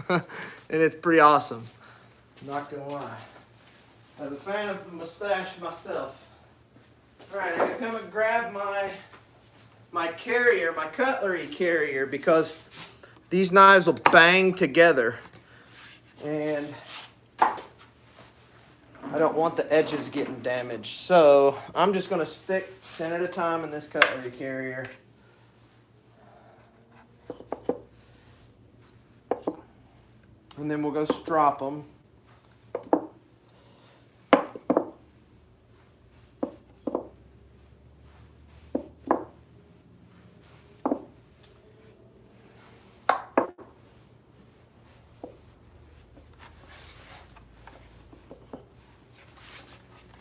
And it's pretty awesome. I'm not going to lie. As a fan of the mustache myself. All right, I'm going to come and grab my carrier, my cutlery carrier, because these knives will bang together. And I don't want the edges getting damaged. So I'm just going to stick 10 at a time in this cutlery carrier. And then we'll go strop them.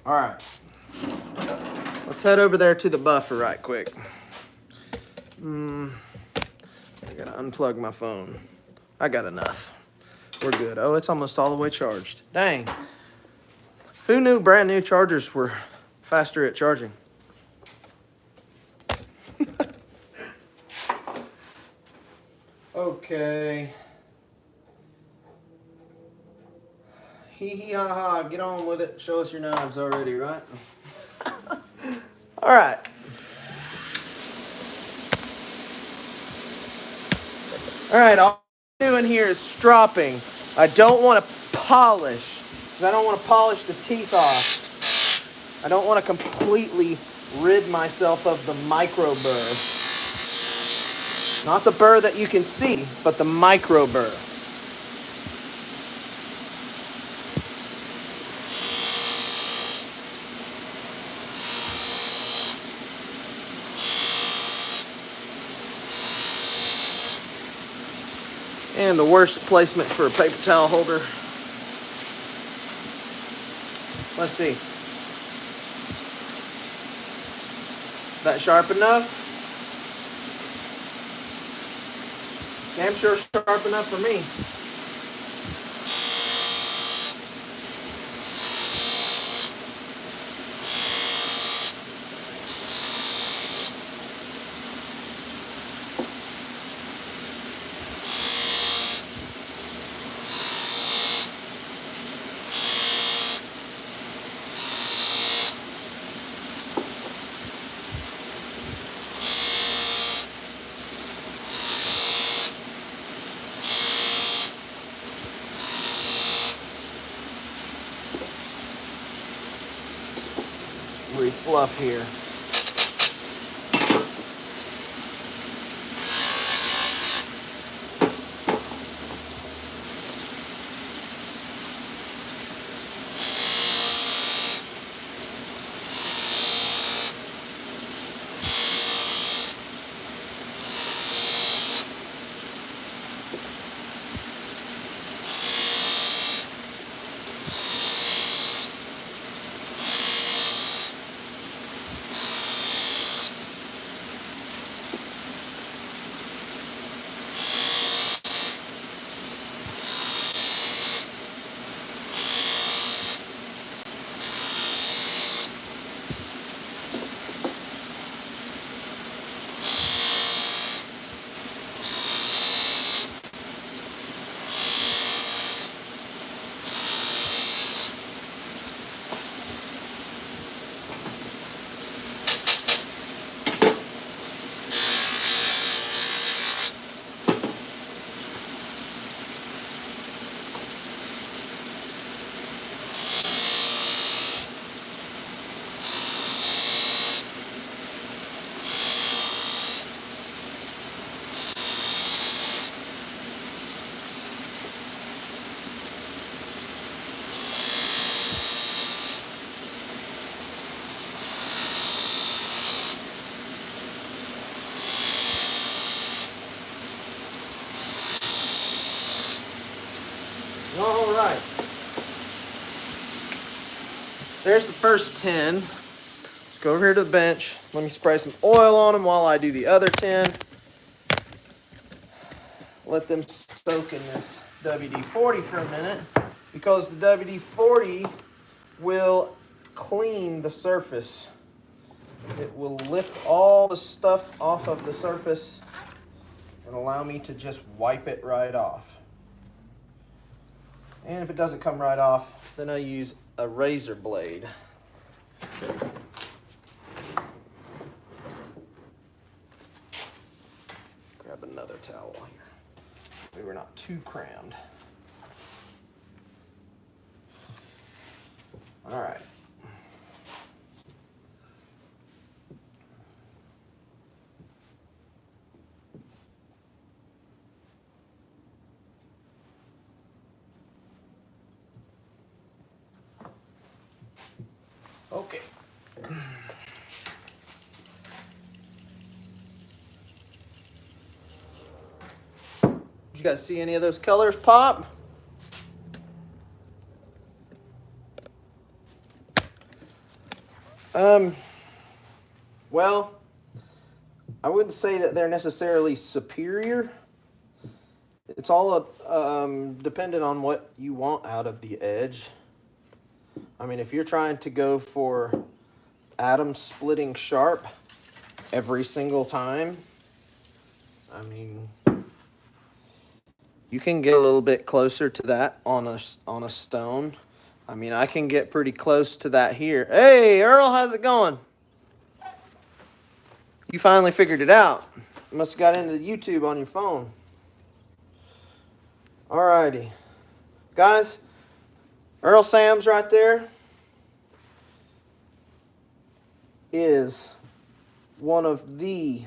All right. Let's head over there to the buffer right quick. I gotta unplug my phone. I got enough. We're good. Oh, it's almost all the way charged. Dang. Who knew brand new chargers were faster at charging? Okay. Hee hee ha ha. Get on with it. Show us your knives already, right? All right. All right, all I'm doing here is stropping. I don't want to polish, because I don't want to polish the teeth off. I don't want to completely rid myself of the micro burr. Not the burr that you can see, but the micro burr. And the worst placement for a paper towel holder. Let's see. That sharp enough? Damn sure sharp enough for me. Refluff here. All right. There's the first 10. Let's go over here to the bench. Let me spray some oil on them while I do the other 10. Let them soak in this WD-40 for a minute, because the WD-40 will clean the surface. It will lift all the stuff off of the surface and allow me to just wipe it right off. And if it doesn't come right off, then I use a razor blade. Grab another towel here. We were not too crammed. All right. Okay. Did you guys see any of those colors pop? Well, I wouldn't say that they're necessarily superior. It's all dependent on what you want out of the edge. I mean, if you're trying to go for atom splitting sharp every single time, I mean, you can get a little bit closer to that on a stone. I mean, I can get pretty close to that here. Hey, Earl, how's it going? You finally figured it out. You must have got into the YouTube on your phone. Alrighty. Guys, Earl Sam's right there is one of the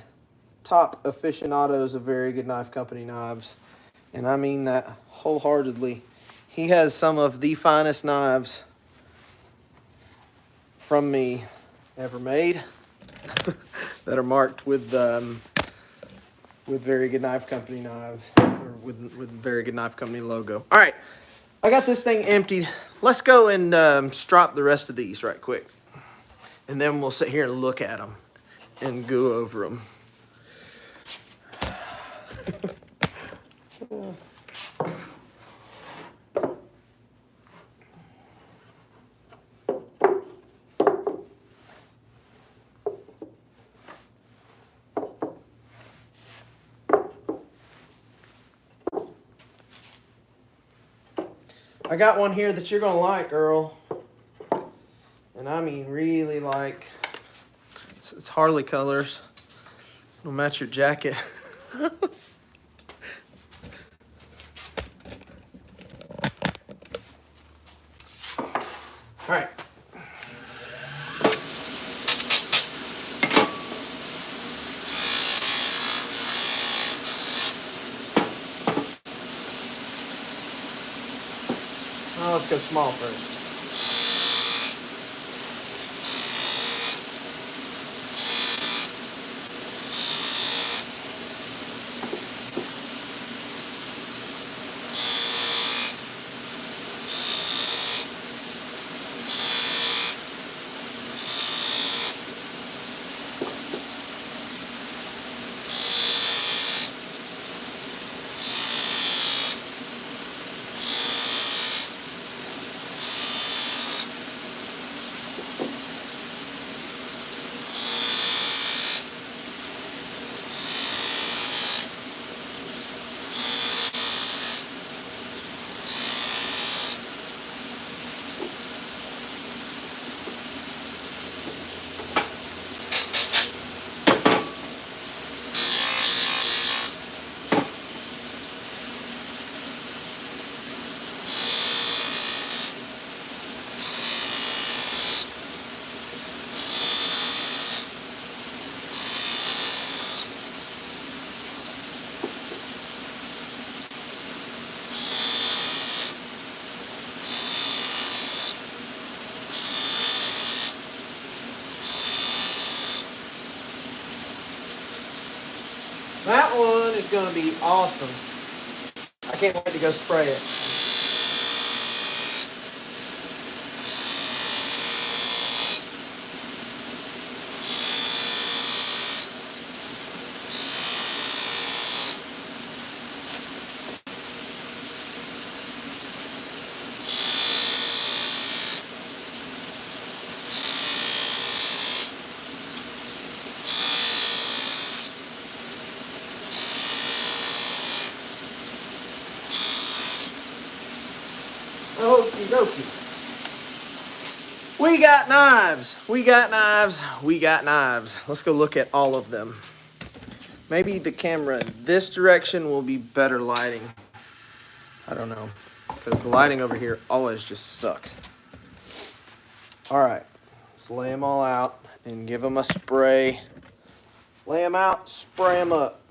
top aficionados of Very Good Knife Company knives. And I mean that wholeheartedly. He has some of the finest knives from me ever made that are marked with Very Good Knife Company knives, or with Very Good Knife Company logo. All right, I got this thing emptied. Let's go and strop the rest of these right quick, and then we'll sit here and look at them and go over them. I got one here that you're going to like, Earl. And I mean really like. It's Harley colors. It'll match your jacket. All right. Now let's go small first. That one is going to be awesome. I can't wait to go spray it. Okie dokie. We got knives. We got knives. We got knives. Let's go look at all of them. Maybe the camera in this direction will be better lighting. I don't know, because the lighting over here always just sucks. All right, let's lay them all out and give them a spray. Lay them out, spray them up.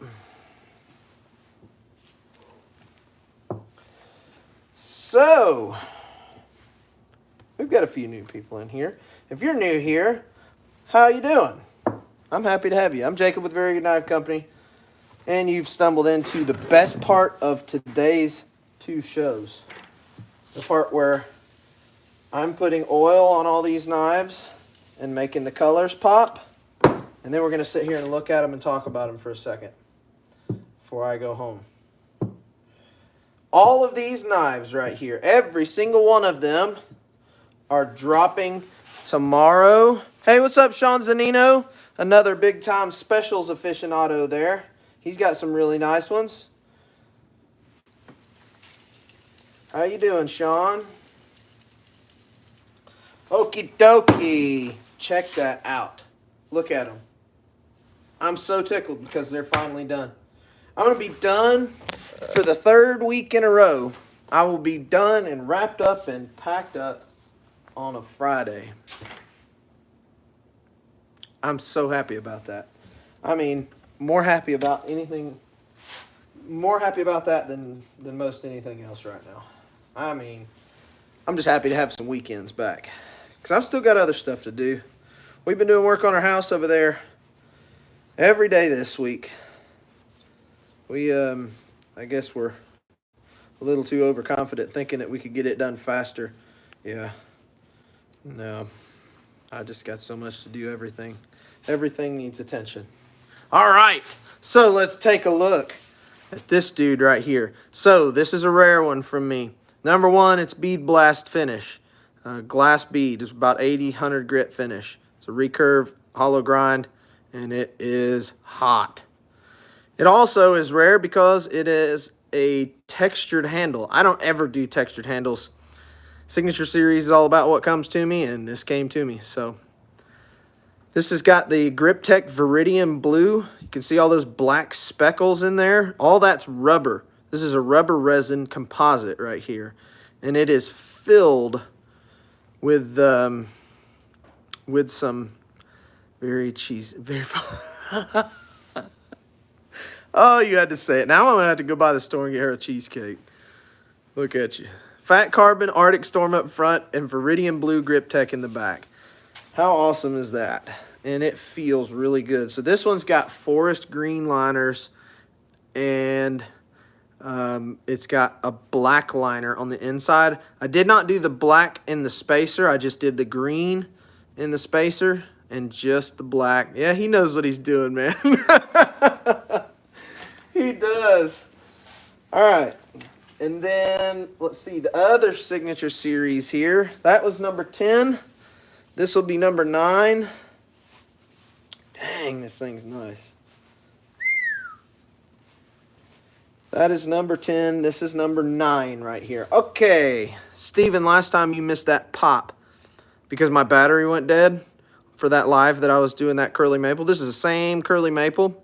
So, we've got a few new people in here. If you're new here, how you doing? I'm happy to have you. I'm Jacob with Very Good Knife Company, and you've stumbled into the best part of today's two shows. The part where I'm putting oil on all these knives, and making the colors pop. And then we're going to sit here and look at them and talk about them for a second before I go home. All of these knives right here, every single one of them are dropping tomorrow. Hey, what's up, Sean Zanino? Another big-time specials aficionado there. He's got some really nice ones. How you doing, Sean? Okie dokie. Check that out. Look at them. I'm so tickled because they're finally done. I'm going to be done for the 3rd week in a row. I will be done and wrapped up and packed up on a Friday. I'm so happy about that. I mean, more happy about that than most anything else right now. I mean, I'm just happy to have some weekends back because I've still got other stuff to do. We've been doing work on our house over there every day this week. We, I guess we're a little too overconfident thinking that we could get it done faster. Yeah. No. I just got so much to do. Everything needs attention. All right. So let's take a look at this dude right here. So this is a rare one from me. Number 1, it's bead blast finish. Glass bead. It's about 80-100 grit finish. It's a recurve hollow grind, and it is hot. It also is rare because it is a textured handle. I don't ever do textured handles. Signature Series is all about what comes to me, and this came to me. So this has got the Grip Tech Viridian Blue. You can see all those black speckles in there. All that's rubber. This is a rubber resin composite right here, and it is filled with some very cheesy, Oh, you had to say it. Now I'm going to have to go by the store and get her a cheesecake. Look at you. Fat carbon Arctic Storm up front and Viridian Blue Grip Tech in the back. How awesome is that? And it feels really good. So this one's got forest green liners, and it's got a black liner on the inside. I did not do the black in the spacer. I just did the green in the spacer and just the black. Yeah, he knows what he's doing, man. He does. All right. And then, let's see, the other Signature Series here. That was number 10. This will be number 9. Dang, this thing's nice. That is number 10. This is number 9 right here. Okay. Steven, last time you missed that pop because my battery went dead for that live that I was doing that curly maple. This is the same curly maple.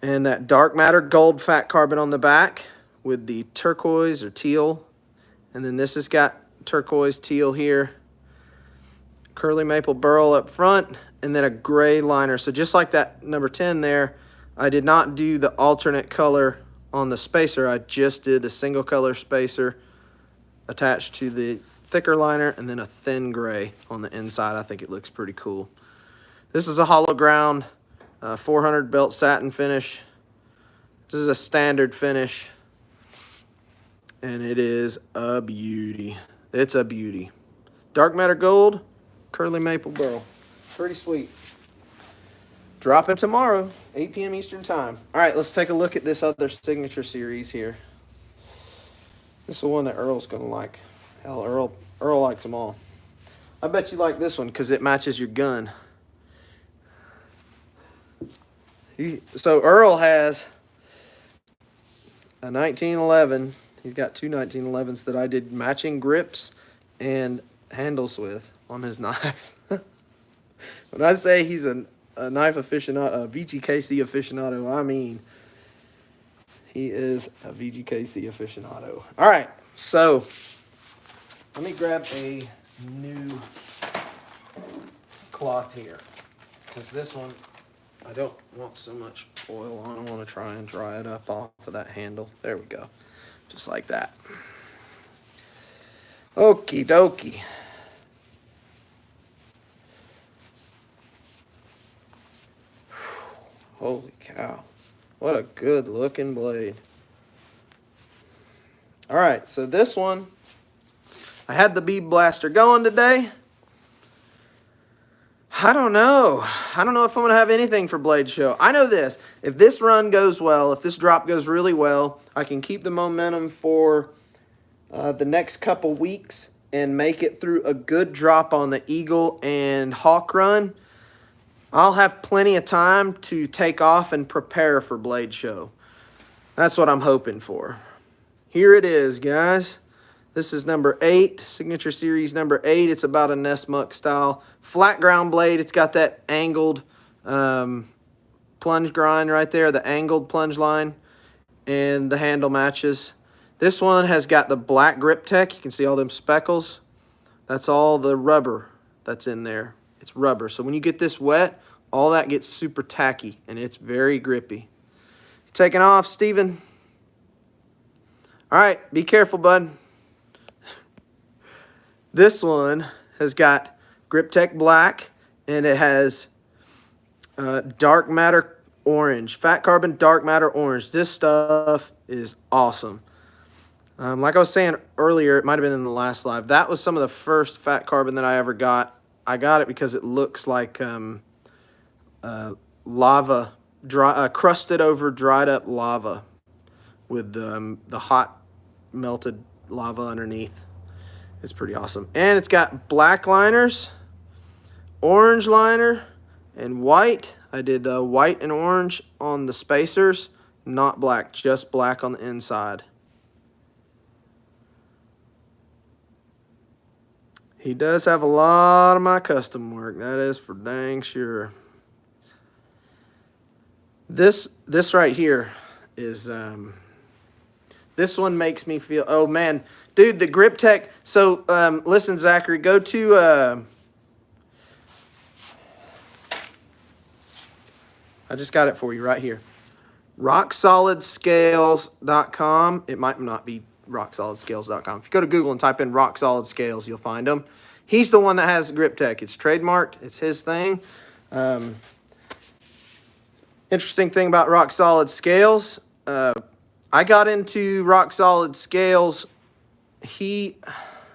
And that dark matter gold fat carbon on the back with the turquoise or teal. And then this has got turquoise teal here. Curly maple burl up front. And then a gray liner. So just like that number 10 there, I did not do the alternate color on the spacer. I just did a single color spacer attached to the thicker liner and then a thin gray on the inside. I think it looks pretty cool. This is a hollow ground 400 belt satin finish. This is a standard finish, and it is a beauty. It's a beauty. Dark matter gold, curly maple burl. Pretty sweet. Dropping tomorrow, 8 p.m. Eastern time. All right, let's take a look at this other Signature Series here. This is the one that Earl's going to like. Hell, Earl likes them all. I bet you like this one because it matches your gun. So Earl has a 1911. He's got 2 1911s that I did matching grips and handles with on his knives. When I say he's a knife aficionado, a VGKC aficionado, I mean he is a VGKC aficionado. All right, so let me grab a new cloth here because this one, I don't want so much oil on. I want to try and dry it up off of that handle. There we go. Just like that. Okie dokie. Holy cow. What a good looking blade. All right, so this one, I had the bead blaster going today. I don't know. I don't know if I'm going to have anything for Blade Show. I know this. If this run goes well, if this drop goes really well, I can keep the momentum for the next couple weeks and make it through a good drop on the Eagle and Hawk run. I'll have plenty of time to take off and prepare for Blade Show. That's what I'm hoping for. Here it is, guys. This is number 8, Signature Series number 8. It's about a Nessmuck style. Flat ground blade. It's got that angled plunge grind right there, the angled plunge line, and the handle matches. This one has got the black grip tech. You can see all them speckles. That's all the rubber that's in there. It's rubber. So when you get this wet, all that gets super tacky, and it's very grippy. Taking off, Steven. All right, be careful, bud. This one has got Grip Tech Black, and it has Dark Matter Orange. Fat Carbon Dark Matter Orange. This stuff is awesome. Like I was saying earlier, it might have been in the last live. That was some of the first Fat Carbon that I ever got. I got it because it looks like lava, crusted over dried up lava with the hot melted lava underneath. It's pretty awesome. And it's got black liners, orange liner, and white. I did white and orange on the spacers, not black, just black on the inside. He does have a lot of my custom work. That is for dang sure. This right here is this one makes me feel, oh man, dude, the Grip Tech. So listen, Zachary, go to I just got it for you right here. RockSolidScales.com. It might not be RockSolidScales.com. If you go to Google and type in Rock Solid Scales, you'll find him. He's the one that has Grip Tech. It's trademarked. It's his thing. Interesting thing about Rock Solid Scales. I got into Rock Solid Scales.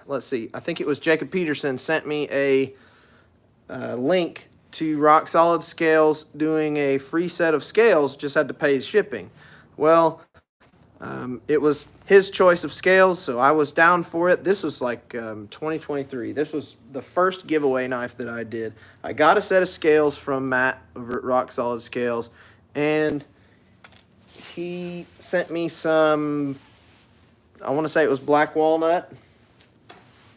Let's see. I think it was Jacob Peterson sent me a link to Rock Solid Scales doing a free set of scales. Just had to pay his shipping. Well, it was his choice of scales, so I was down for it. This was like 2023. This was the first giveaway knife that I did. I got a set of scales from Matt over at Rock Solid Scales, and he sent me some, I want to say it was black walnut,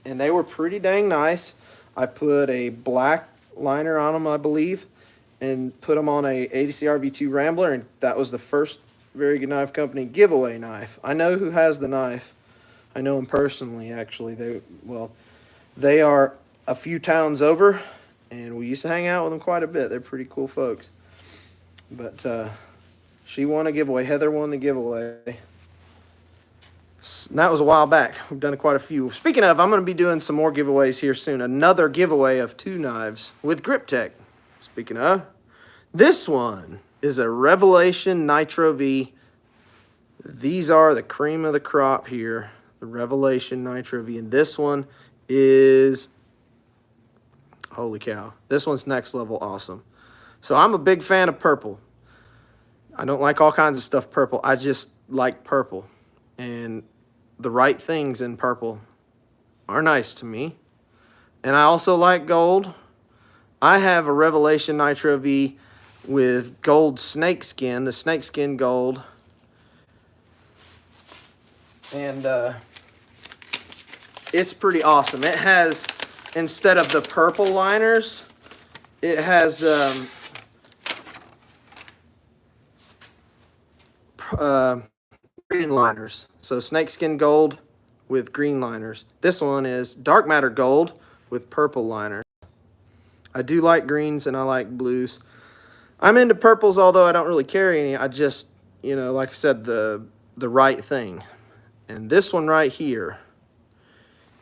and they were pretty dang nice. I put a black liner on them, I believe, and put them on a ADCR V2 Rambler, and that was the first Very Good Knife Company giveaway knife. I know who has the knife. I know them personally, actually. They are a few towns over, and we used to hang out with them quite a bit. They're pretty cool folks. But she won a giveaway. Heather won the giveaway. And that was a while back. We've done quite a few. Speaking of, I'm going to be doing some more giveaways here soon. Another giveaway of 2 knives with Grip Tech. Speaking of, this one is a Revelation Nitro V. These are the cream of the crop here. The Revelation Nitro V. And this one is, holy cow, this one's next level awesome. So I'm a big fan of purple. I don't like all kinds of stuff purple. I just like purple. And the right things in purple are nice to me. And I also like gold. I have a Revelation Nitro V with gold snakeskin, the snakeskin gold. And it's pretty awesome. It has, instead of the purple liners, it has green liners. So snakeskin gold with green liners. This one is dark matter gold with purple liners. I do like greens and I like blues. I'm into purples, although I don't really carry any. I just, you know, like I said, the right thing. And this one right here.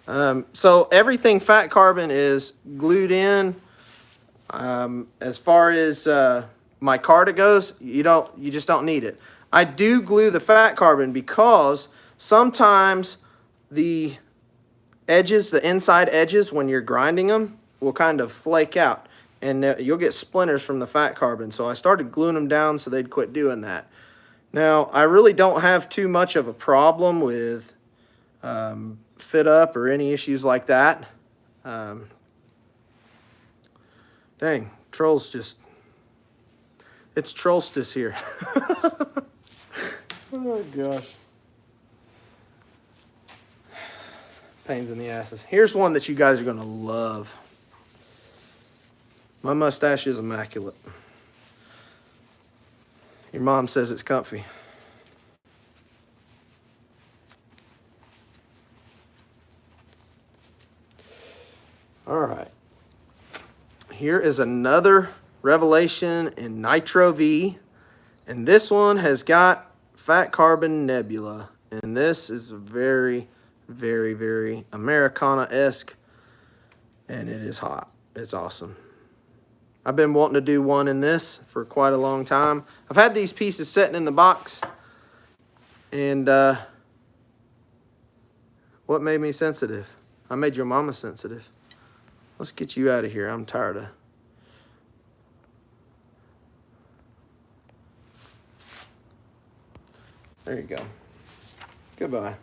So everything Fat Carbon is glued in. As far as my Carta goes, you just don't need it. I do glue the Fat Carbon because sometimes the edges, the inside edges, when you're grinding them, will kind of flake out. and you'll get splinters from the fat carbon. So I started gluing them down so they'd quit doing that. Now, I really don't have too much of a problem with fit up or any issues like that. Dang, trolls just, it's trollstice here. Oh gosh. Pains in the asses. Here's one that you guys are gonna love. My mustache is immaculate. Your mom says it's comfy. All right. Here is another Revelation in Nitro V. And this one has got Fat Carbon Nebula. And this is very, very, very Americana-esque. And it is hot. It's awesome. I've been wanting to do one in this for quite a long time. I've had these pieces sitting in the box. And what made me sensitive? I made your mama sensitive. Let's get you out of here. I'm tired of. There you go. Goodbye.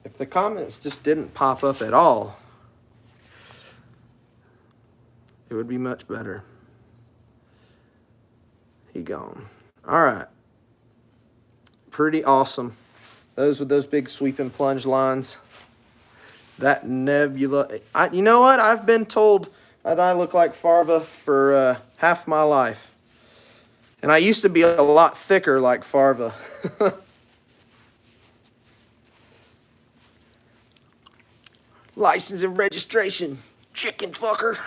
If the comments just didn't pop up at all, it would be much better. He gone. All right. Pretty awesome. Those with those big sweeping plunge lines. That nebula. You know what? I've been told that I look like Farva for half my life. And I used to be a lot thicker like Farva. License and registration. Chicken fucker.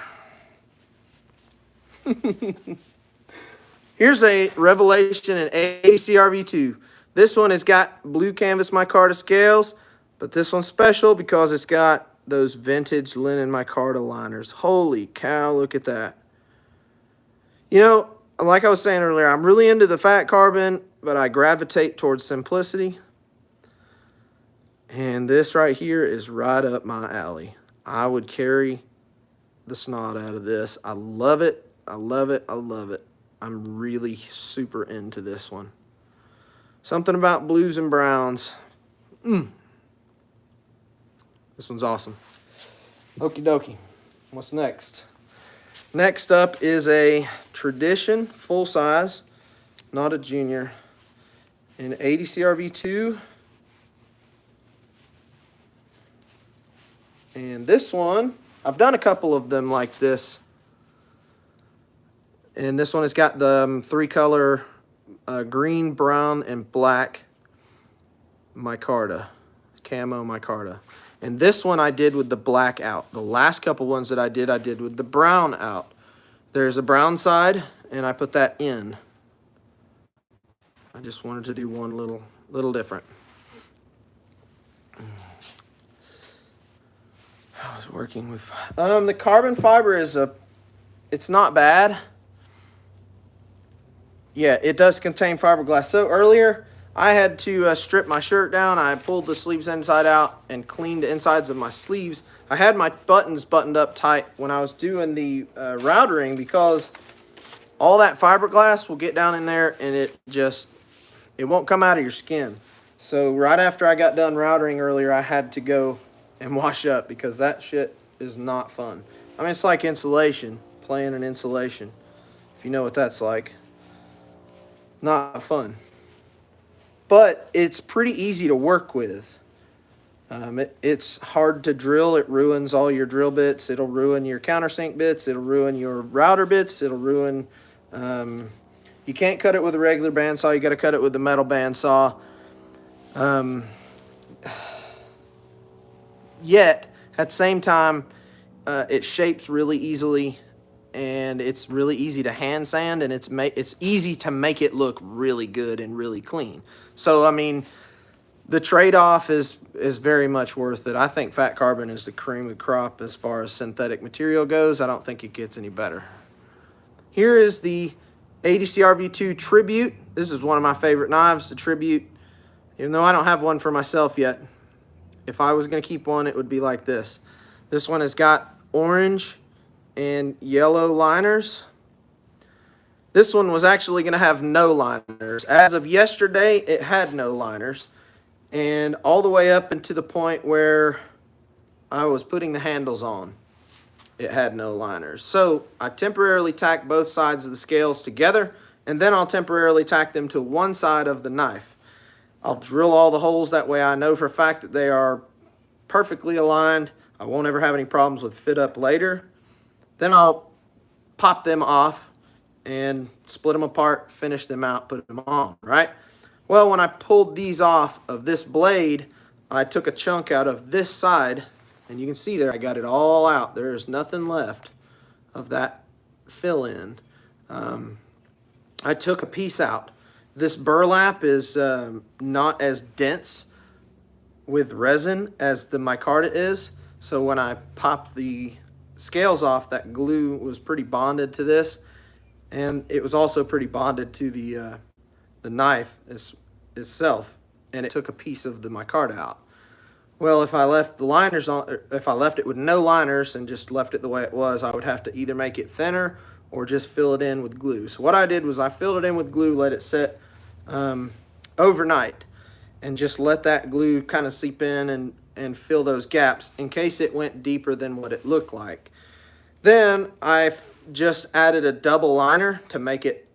Here's a Revelation in ADCRV2. This one has got blue canvas micarta scales, but this one's special because it's got those vintage linen micarta liners. Holy cow, look at that. You know, like I was saying earlier, I'm really into the fat carbon, but I gravitate towards simplicity. And this right here is right up my alley. I would carry the snot out of this. I love it. I love it. I love it. I'm really super into this one. Something about blues and browns. This one's awesome. Okie dokie. What's next? Next up is a Tradition full size, not a junior, in ADCRV2. And this one, I've done a couple of them like this. And this one has got the three color green, brown, and black micarta, camo micarta. And this one I did with the black out. The last couple ones that I did with the brown out. There's a brown side, and I put that in. I just wanted to do one little different. I was working with the carbon fiber is it's not bad. Yeah, it does contain fiberglass. So earlier I had to strip my shirt down. I pulled the sleeves inside out and cleaned the insides of my sleeves. I had my buttons buttoned up tight when I was doing the routering because all that fiberglass will get down in there and it won't come out of your skin. So right after I got done routering earlier, I had to go and wash up because that shit is not fun. I mean, it's like insulation, playing an insulation, if you know what that's like. Not fun. But it's pretty easy to work with. It's hard to drill. It ruins all your drill bits. It'll ruin your countersink bits. It'll ruin your router bits. It'll ruin... you can't cut it with a regular bandsaw. You got to cut it with the metal bandsaw. Yet, at the same time, it shapes really easily. And it's really easy to hand sand, and it's easy to make it look really good and really clean. So, I mean, the trade-off is very much worth it. I think fat carbon is the cream of the crop as far as synthetic material goes. I don't think it gets any better. Here is the ADCRV2 Tribute. This is one of my favorite knives, the Tribute. Even though I don't have one for myself yet. If I was going to keep one, it would be like this. This one has got orange and yellow liners. This one was actually going to have no liners. As of yesterday, it had no liners. And all the way up into the point where I was putting the handles on, it had no liners. So I temporarily tacked both sides of the scales together, and then I'll temporarily tack them to one side of the knife. I'll drill all the holes, that way I know for a fact that they are perfectly aligned. I won't ever have any problems with fit up later. Then I'll pop them off and split them apart, finish them out, put them on, right? Well, when I pulled these off of this blade, I took a chunk out of this side, and you can see there I got it all out. There's nothing left of that fill-in. I took a piece out. This burlap is not as dense with resin as the micarta is, so when I popped the scales off, that glue was pretty bonded to this, and it was also pretty bonded to the knife itself, and it took a piece of the micarta out. Well, if I left the liners on, if I left it with no liners and just left it the way it was, I would have to either make it thinner or just fill it in with glue. So what I did was I filled it in with glue, let it set overnight, and just let that glue kind of seep in and fill those gaps in case it went deeper than what it looked like. Then I just added a double liner to make it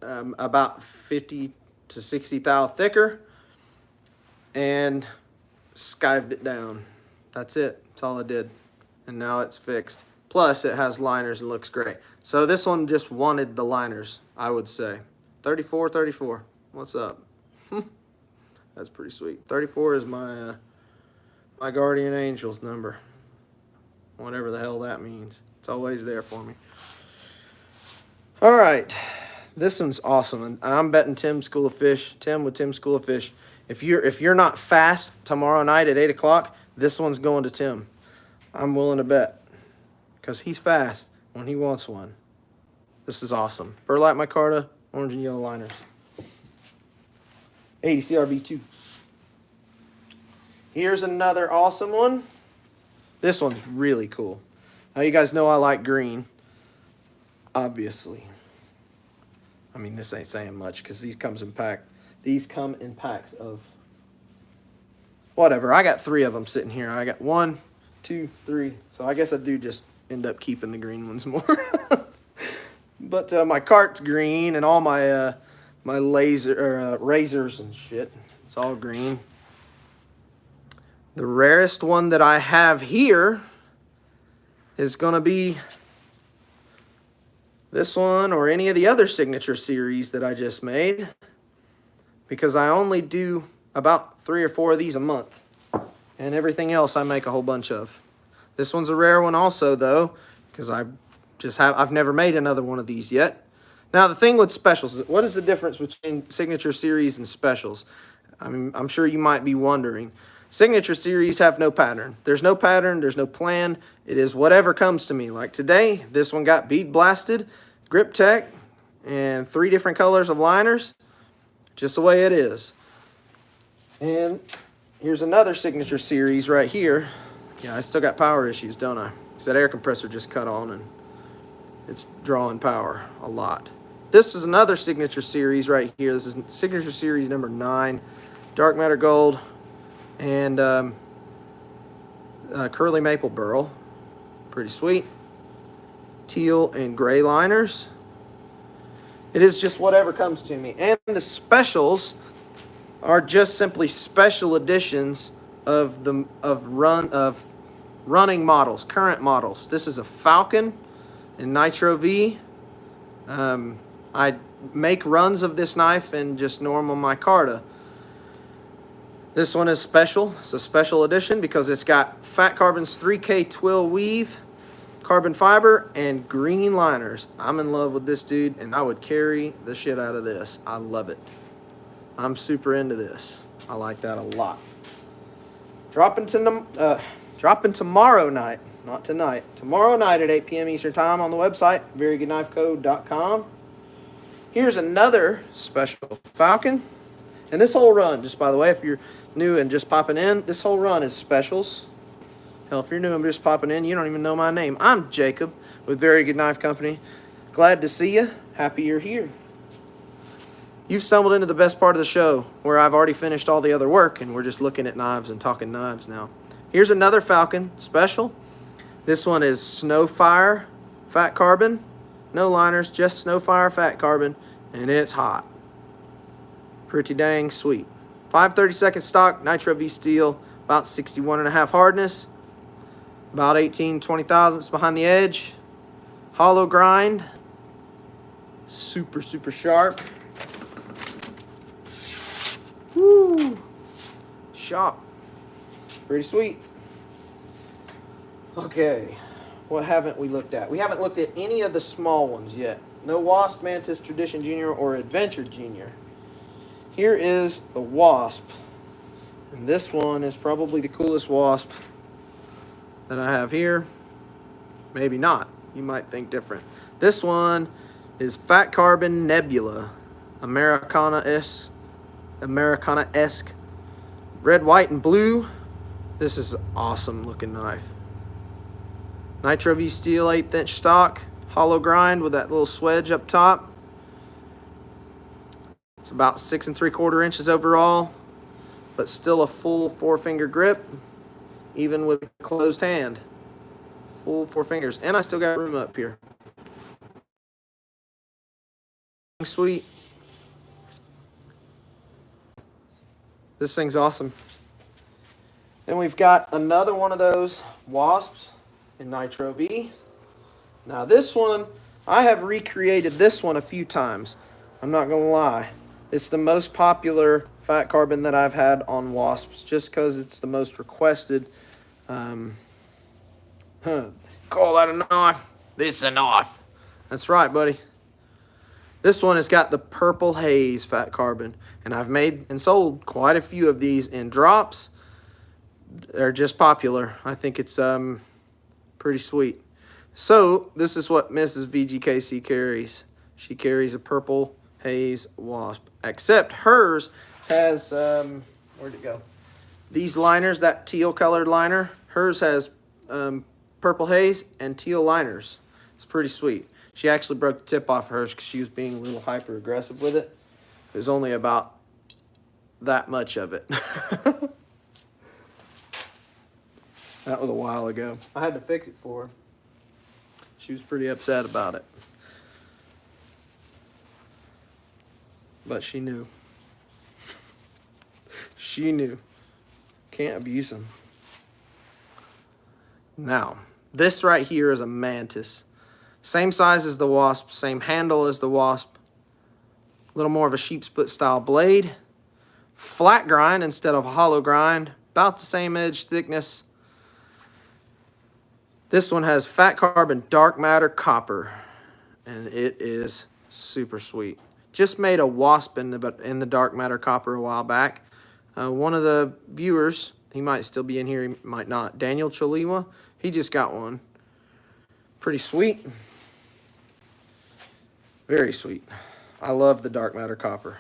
about 50 to 60 thou thicker, and skived it down. That's it. That's all I did. And now it's fixed. Plus, it has liners and looks great. So this one just wanted the liners, I would say. 34, 34. What's up? That's pretty sweet. 34 is my my guardian angel's number. Whatever the hell that means. It's always there for me. All right. This one's awesome. And I'm betting Tim School of Fish. Tim with Tim School of Fish. If you're not fast tomorrow night at 8 o'clock, this one's going to Tim. I'm willing to bet. Because he's fast when he wants one. This is awesome. Burlap micarta, orange and yellow liners. 80 CRV2. Here's another awesome one. This one's really cool. Now you guys know I like green. Obviously. I mean, this ain't saying much because these come in packs of whatever. I got 3 of them sitting here. I got 1, 2, 3. So I guess I do just end up keeping the green ones more. But my cart's green, and all my my razors and shit, it's all green. The rarest one that I have here is going to be this one or any of the other signature series that I just made, because I only do about 3 or 4 of these a month, and everything else I make a whole bunch of. This one's a rare one also, though, because I've never made another one of these yet. Now, the thing with specials is, what is the difference between signature series and specials? I mean, I'm sure you might be wondering. Signature series have no pattern. There's no pattern. There's no plan. It is whatever comes to me. Like today, this one got bead blasted, grip tech, and 3 different colors of liners. Just the way it is. And here's another signature series right here. Yeah, I still got power issues, don't I? Because that air compressor just cut on and it's drawing power a lot. This is another signature series right here. This is signature series number 9. Dark matter gold and curly maple burl. Pretty sweet. Teal and gray liners. It is just whatever comes to me. And the specials are just simply special editions of running models, current models. This is a Falcon in Nitro V. I make runs of this knife in just normal micarta. This one is special. It's a special edition because it's got Fat Carbon's 3K twill weave, carbon fiber, and green liners. I'm in love with this dude, and I would carry the shit out of this. I love it. I'm super into this. I like that a lot. Dropping tomorrow night, not tonight. Tomorrow night at 8 p.m. Eastern Time on the website, verygoodknifecode.com. Here's another special Falcon. And this whole run, just by the way, if you're new and just popping in, this whole run is specials. Hell, if you're new and just popping in, you don't even know my name. I'm Jacob with Very Good Knife Company. Glad to see you. Happy you're here. You've stumbled into the best part of the show, where I've already finished all the other work, and we're just looking at knives and talking knives now. Here's another Falcon special. This one is Snowfire Fat Carbon. No liners, just Snowfire Fat Carbon, and it's hot. Pretty dang sweet. 5/32 stock, Nitro V steel, about 61.5 hardness, about 18-20 thousandths behind the edge. Hollow grind, super sharp. Woo! Sharp. Pretty sweet. Okay, what haven't we looked at? We haven't looked at any of the small ones yet. No Wasp, Mantis, Tradition Junior, or Adventure Junior. Here is the Wasp. And this one is probably the coolest Wasp that I have here. Maybe not. You might think different. This one is Fat Carbon Nebula. Americana-esque. Red, white, and blue. This is an awesome looking knife. Nitro V steel, 1/8 inch stock. Hollow grind with that little swedge up top. It's about 6 3/4 inches overall, but still a full 4-finger grip, even with a closed hand. Full 4 fingers. And I still got room up here. Sweet. This thing's awesome. Then we've got another one of those Wasps in Nitro V. Now this one, I have recreated this one a few times. I'm not going to lie. It's the most popular Fat Carbon that I've had on Wasps, just because it's the most requested. Call that a knife? This is a knife. That's right, buddy. This one has got the Purple Haze Fat Carbon, and I've made and sold quite a few of these in drops. They're just popular. I think it's pretty sweet. So this is what Mrs. VGKC carries. She carries a Purple Haze Wasp, except hers has where'd it go? These liners, that teal colored liner. Hers has Purple Haze and teal liners. It's pretty sweet. She actually broke the tip off hers because she was being a little hyper aggressive with it. It was only about that much of it. That was a while ago. I had to fix it for her. She was pretty upset about it. But she knew. She knew. Can't abuse them. Now, this right here is a Mantis. Same size as the Wasp, same handle as the Wasp. A little more of a sheep's foot style blade. Flat grind instead of hollow grind. About the same edge thickness. This one has Fat Carbon Dark Matter Copper. And it is super sweet. Just made a Wasp in the Dark Matter Copper a while back. One of the viewers, he might still be in here, he might not. Daniel Chaliwa, he just got one. Pretty sweet. Very sweet. I love the Dark Matter Copper.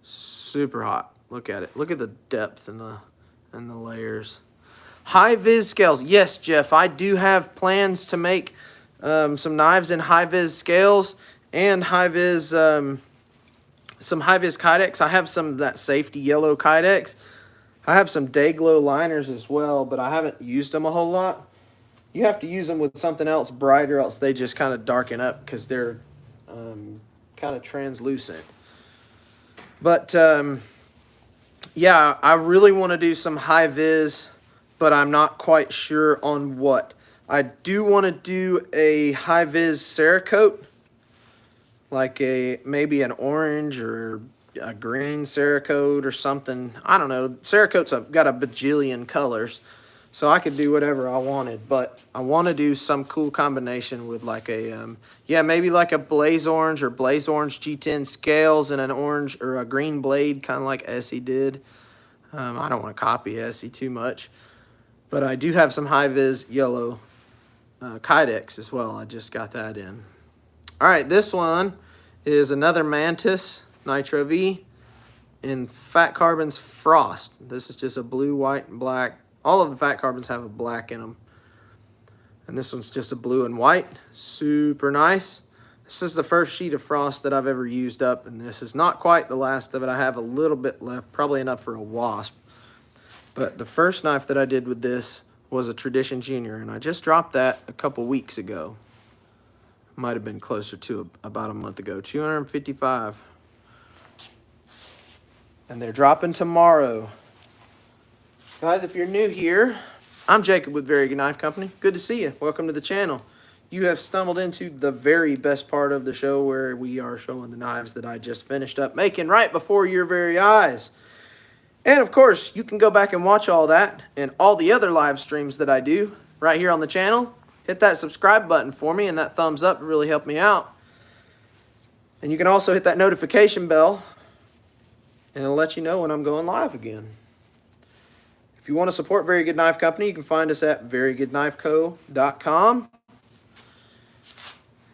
Super hot. Look at it. Look at the depth and the layers. High vis scales. Yes, Jeff, I do have plans to make some knives in high vis scales and high vis some high vis kydex. I have some of that safety yellow kydex. I have some day glow liners as well, but I haven't used them a whole lot. You have to use them with something else brighter, else they just kind of darken up because they're kind of translucent. But yeah, I really want to do some high vis, but I'm not quite sure on what. I do want to do a high vis Cerakote, like maybe an orange or a green Cerakote or something. I don't know. Cerakote's got a bajillion colors, so I could do whatever I wanted. But I want to do some cool combination with like a, yeah, maybe like a Blaze Orange or Blaze Orange G10 scales and an orange or a green blade, kind of like Essie did. I don't want to copy Essie too much. But I do have some high-vis yellow kydex as well. I just got that in. All right, this one is another Mantis Nitro V in Fat Carbon's Frost. This is just a blue, white, and black All of the fat carbons have a black in them. And this one's just a blue and white. Super nice. This is the first sheet of frost that I've ever used up, and this is not quite the last of it. I have a little bit left, probably enough for a wasp. But the first knife that I did with this was a Tradition Junior, and I just dropped that a couple weeks ago. Might have been closer to about a month ago. 255. And they're dropping tomorrow. Guys, if you're new here, I'm Jacob with Very Good Knife Company. Good to see you. Welcome to the channel. You have stumbled into the very best part of the show where we are showing the knives that I just finished up making right before your very eyes. And of course, you can go back and watch all that and all the other live streams that I do right here on the channel. Hit that subscribe button for me and that thumbs up to really help me out. And you can also hit that notification bell and it'll let you know when I'm going live again. If you want to support Very Good Knife Company, you can find us at verygoodknifeco.com.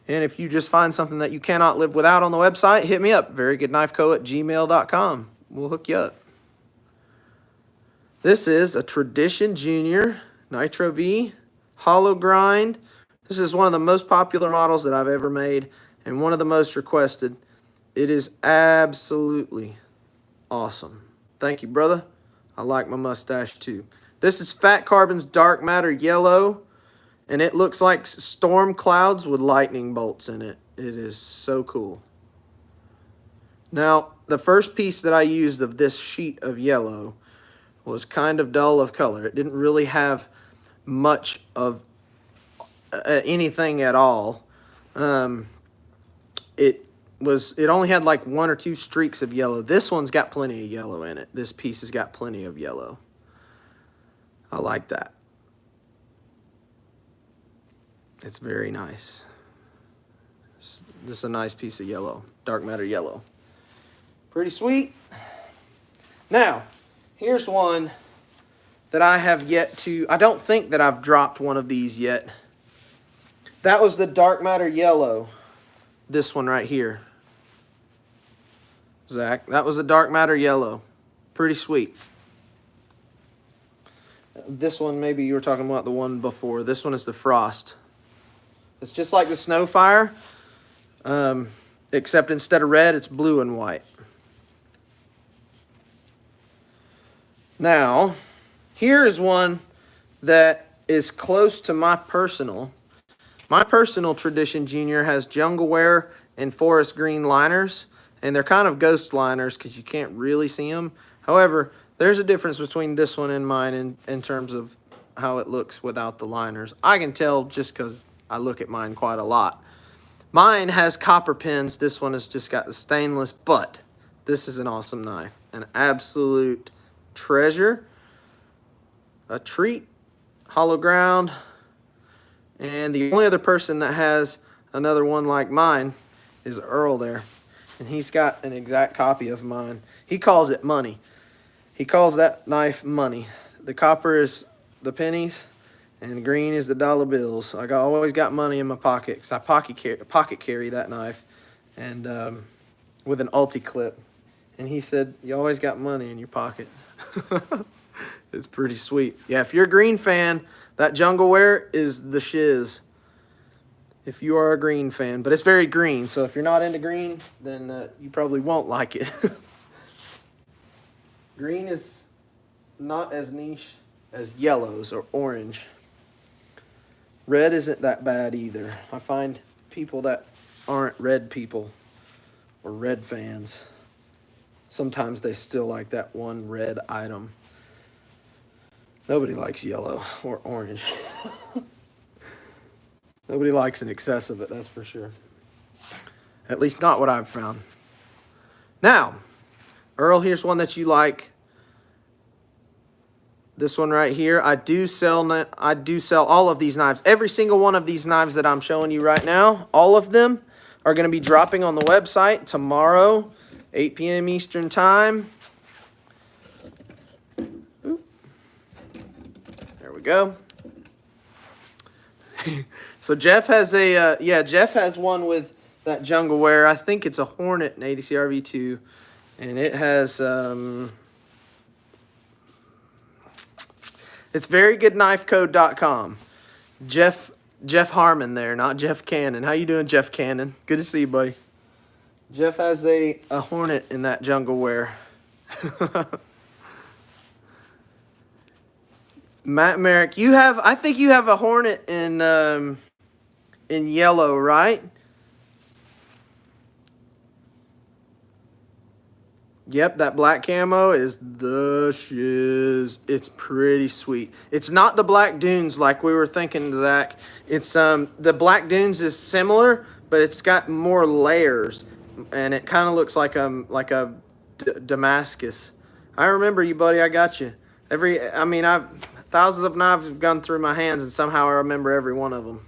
And if you just find something that you cannot live without on the website, hit me up, verygoodknifeco@gmail.com. We'll hook you up. This is a Tradition Junior Nitro V hollow grind. This is one of the most popular models that I've ever made and one of the most requested. It is absolutely awesome. Thank you, brother. I like my mustache too. This is Fat Carbon's Dark Matter Yellow, and it looks like storm clouds with lightning bolts in it. It is so cool. Now, the first piece that I used of this sheet of yellow was kind of dull of color. It didn't really have much of anything at all. It only had like 1 or 2 streaks of yellow. This one's got plenty of yellow in it. This piece has got plenty of yellow. I like that. It's very nice. This is a nice piece of yellow, dark matter yellow. Pretty sweet. Now, here's one that I have yet to, I don't think that I've dropped one of these yet. That was the dark matter yellow. This one right here. Zach, that was the dark matter yellow. Pretty sweet. This one, maybe you were talking about the one before. This one is the Frost. It's just like the Snowfire, except instead of red, it's blue and white. Now, here is one that is close to my personal. My personal Tradition Junior has Jungle Wear and Forest Green liners, and they're kind of ghost liners because you can't really see them. However, there's a difference between this one and mine in terms of how it looks without the liners. I can tell just because I look at mine quite a lot. Mine has copper pins. This one has just got the stainless, but this is an awesome knife. An absolute treasure. A treat. Hollow ground. And the only other person that has another one like mine is Earl there. And he's got an exact copy of mine. He calls it money. He calls that knife money. The copper is the pennies, and the green is the dollar bills. I always got money in my pocket because I pocket carry that knife, and with an ulti clip. And he said, "You always got money in your pocket." It's pretty sweet. Yeah, if you're a green fan, that Jungle Wear is the shiz. If you are a green fan, but it's very green, so if you're not into green, then you probably won't like it. Green is not as niche as yellows or orange. Red isn't that bad either. I find people that aren't red people or red fans, sometimes they still like that one red item. Nobody likes yellow or orange. Nobody likes an excess of it, that's for sure. At least not what I've found. Now, Earl, here's one that you like. This one right here. I do sell all of these knives. Every single one of these knives that I'm showing you right now, all of them are going to be dropping on the website tomorrow, 8 p.m. Eastern Time. Oop. There we go. So Jeff has a, Jeff has one with that Jungle Wear. I think it's a Hornet and ADC RV2, and it has, It's verygoodknifecode.com. Jeff Harmon there, not Jeff Cannon. How you doing, Jeff Cannon? Good to see you, buddy. Jeff has a Hornet in that jungle wear. Matt Merrick, I think you have a Hornet in yellow, right? Yep, that black camo is the shiz. It's pretty sweet. It's not the Black Dunes like we were thinking, Zach. It's the Black Dunes is similar, but it's got more layers, and it kind of looks like a Damascus. I remember you, buddy. I got you. Thousands of knives have gone through my hands, and somehow I remember every one of them.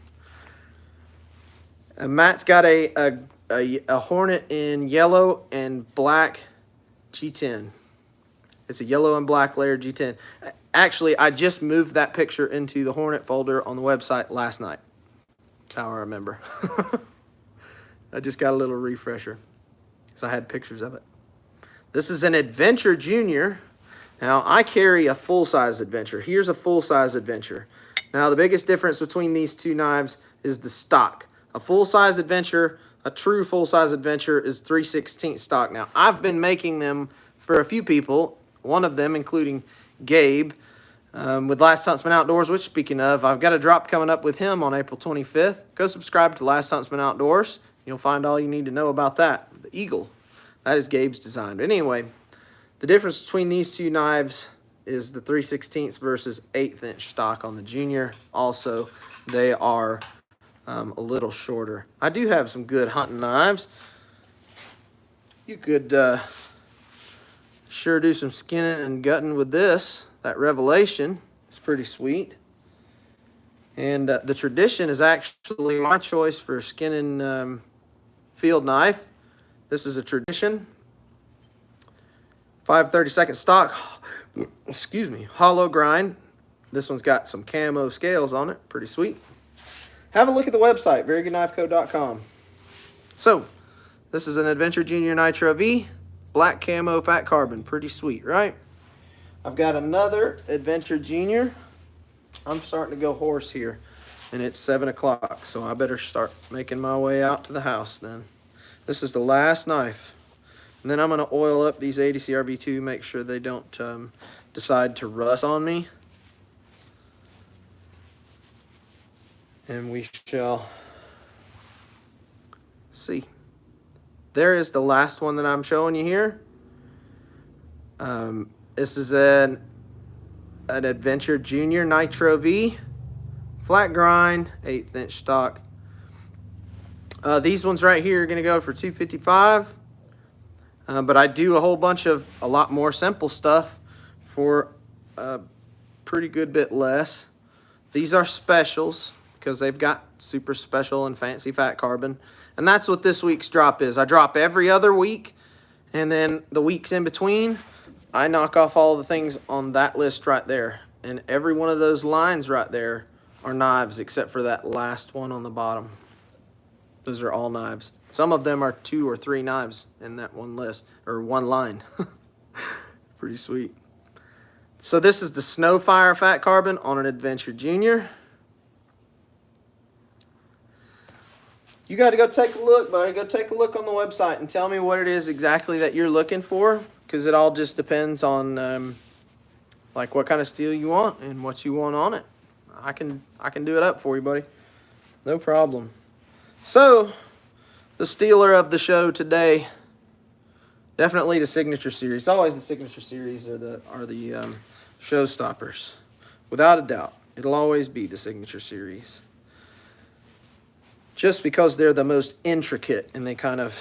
And Matt's got a Hornet in yellow and black G10. It's a yellow and black layered G10. Actually, I just moved that picture into the Hornet folder on the website last night. That's how I remember. I just got a little refresher because I had pictures of it. This is an Adventure Junior. Now, I carry a full-size Adventure. Here's a full-size Adventure. Now, the biggest difference between these two knives is the stock. A full-size Adventure, a true full-size Adventure, is 3/16 stock. Now, I've been making them for a few people, one of them including Gabe, with Last Huntsman Outdoors, which, speaking of, I've got a drop coming up with him on April 25th. Go subscribe to Last Huntsman Outdoors. You'll find all you need to know about that. The Eagle. That is Gabe's design. But anyway, the difference between these two knives is the 3/16 versus 1/8 inch stock on the Junior. Also, they are a little shorter. I do have some good hunting knives. You could sure do some skinning and gutting with this. That Revelation is pretty sweet. And the Tradition is actually my choice for skinning field knife. This is a Tradition. 5/32 stock. Excuse me. Hollow grind. This one's got some camo scales on it. Pretty sweet. Have a look at the website, verygoodknifecode.com. So, this is an Adventure Junior Nitro V. Black camo fat carbon. Pretty sweet, right? I've got another Adventure Junior. I'm starting to go hoarse here, and it's 7 o'clock, so I better start making my way out to the house then. This is the last knife. And then I'm going to oil up these 80 CRV2, make sure they don't decide to rust on me. And we shall see. There is the last one that I'm showing you here. This is an Adventure Junior Nitro V. Flat grind, 1/8 inch stock. These ones right here are going to go for $255. But I do a lot more simple stuff for a pretty good bit less. These are specials because they've got super special and fancy fat carbon. And that's what this week's drop is. I drop every other week, and then the weeks in between, I knock off all the things on that list right there. And every one of those lines right there are knives except for that last one on the bottom. Those are all knives. Some of them are 2 or 3 knives in that one list, or one line. Pretty sweet. So this is the Snowfire Fat Carbon on an Adventure Junior. You got to go take a look, buddy. Go take a look on the website and tell me what it is exactly that you're looking for, because it all just depends on like what kind of steel you want and what you want on it. I can do it up for you, buddy. No problem. So, the stealer of the show today, definitely the Signature Series. Always the Signature Series are the showstoppers. Without a doubt, it'll always be the Signature Series. Just because they're the most intricate and they kind of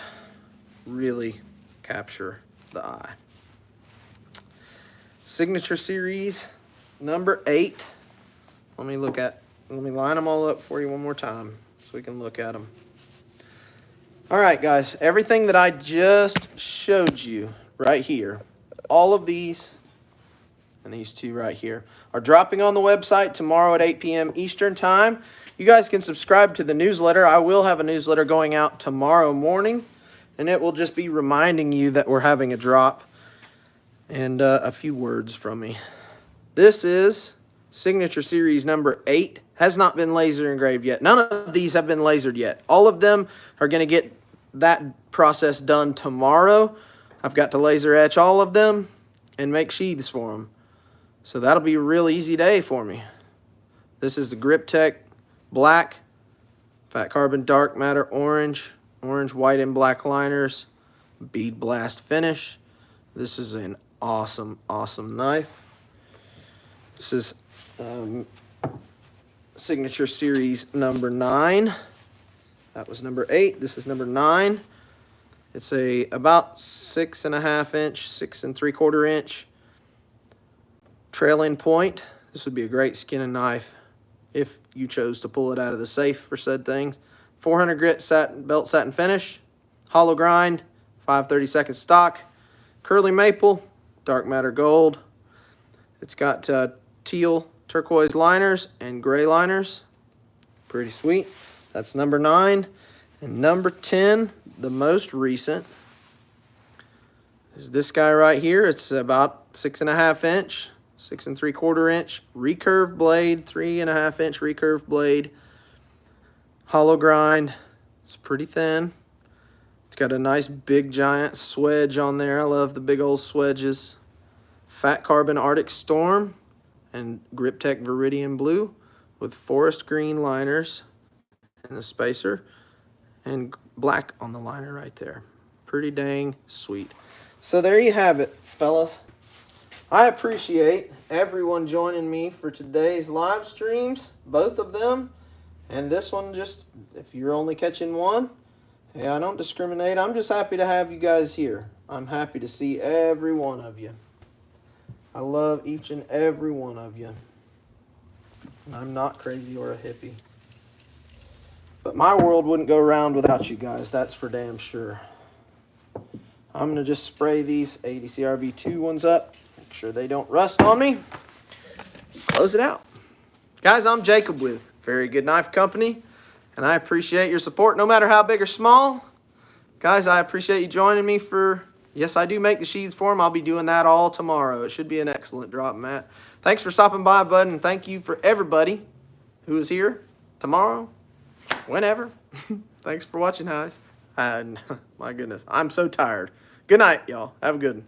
really capture the eye. Signature Series number 8. Let me line them all up for you one more time so we can look at them. All right, guys, everything that I just showed you right here, all of these and these two right here are dropping on the website tomorrow at 8 p.m. Eastern Time. You guys can subscribe to the newsletter. I will have a newsletter going out tomorrow morning, and it will just be reminding you that we're having a drop and a few words from me. This is Signature Series number 8 has not been laser engraved yet. None of these have been lasered yet. All of them are going to get that process done tomorrow. I've got to laser etch all of them and make sheaths for them. So that'll be a real easy day for me. This is the Grip Tech Black, Fat Carbon Dark Matter Orange, Orange, White, and Black liners, bead blast finish. This is an awesome, awesome knife. This is Signature Series number 9. That was number 8. This is number 9. It's a about 6.5 inch, 6 3/4 inch trailing point. This would be a great skinning knife if you chose to pull it out of the safe for said things. 400 grit satin, belt satin finish, hollow grind, 5/32 stock, curly maple, dark matter gold. It's got teal turquoise liners and gray liners. Pretty sweet. That's number 9. And number 10, the most recent, is this guy right here. It's about 6.5 inch, 6 3/4 inch recurve blade, 3.5 inch recurve blade, hollow grind. It's pretty thin. It's got a nice big giant swedge on there. I love the big old swedges. Fat Carbon Arctic Storm and Grip Tech Viridian Blue with forest green liners and the spacer and black on the liner right there. Pretty dang sweet. So there you have it, fellas. I appreciate everyone joining me for today's live streams, both of them. And this one, just if you're only catching one, hey, I don't discriminate. I'm just happy to have you guys here. I'm happy to see every one of you. I love each and every one of you. I'm not crazy or a hippie. But my world wouldn't go round without you guys, that's for damn sure. I'm going to just spray these ADCRV2 ones up. Make sure they don't rust on me. Close it out. Guys, I'm Jacob with Very Good Knife Company, and I appreciate your support no matter how big or small. Guys, I appreciate you joining me for, yes, I do make the sheaths for them. I'll be doing that all tomorrow. It should be an excellent drop, Matt. Thanks for stopping by, bud, and thank you for everybody who is here tomorrow, whenever. Thanks for watching, guys. And my goodness, I'm so tired. Good night, y'all. Have a good one.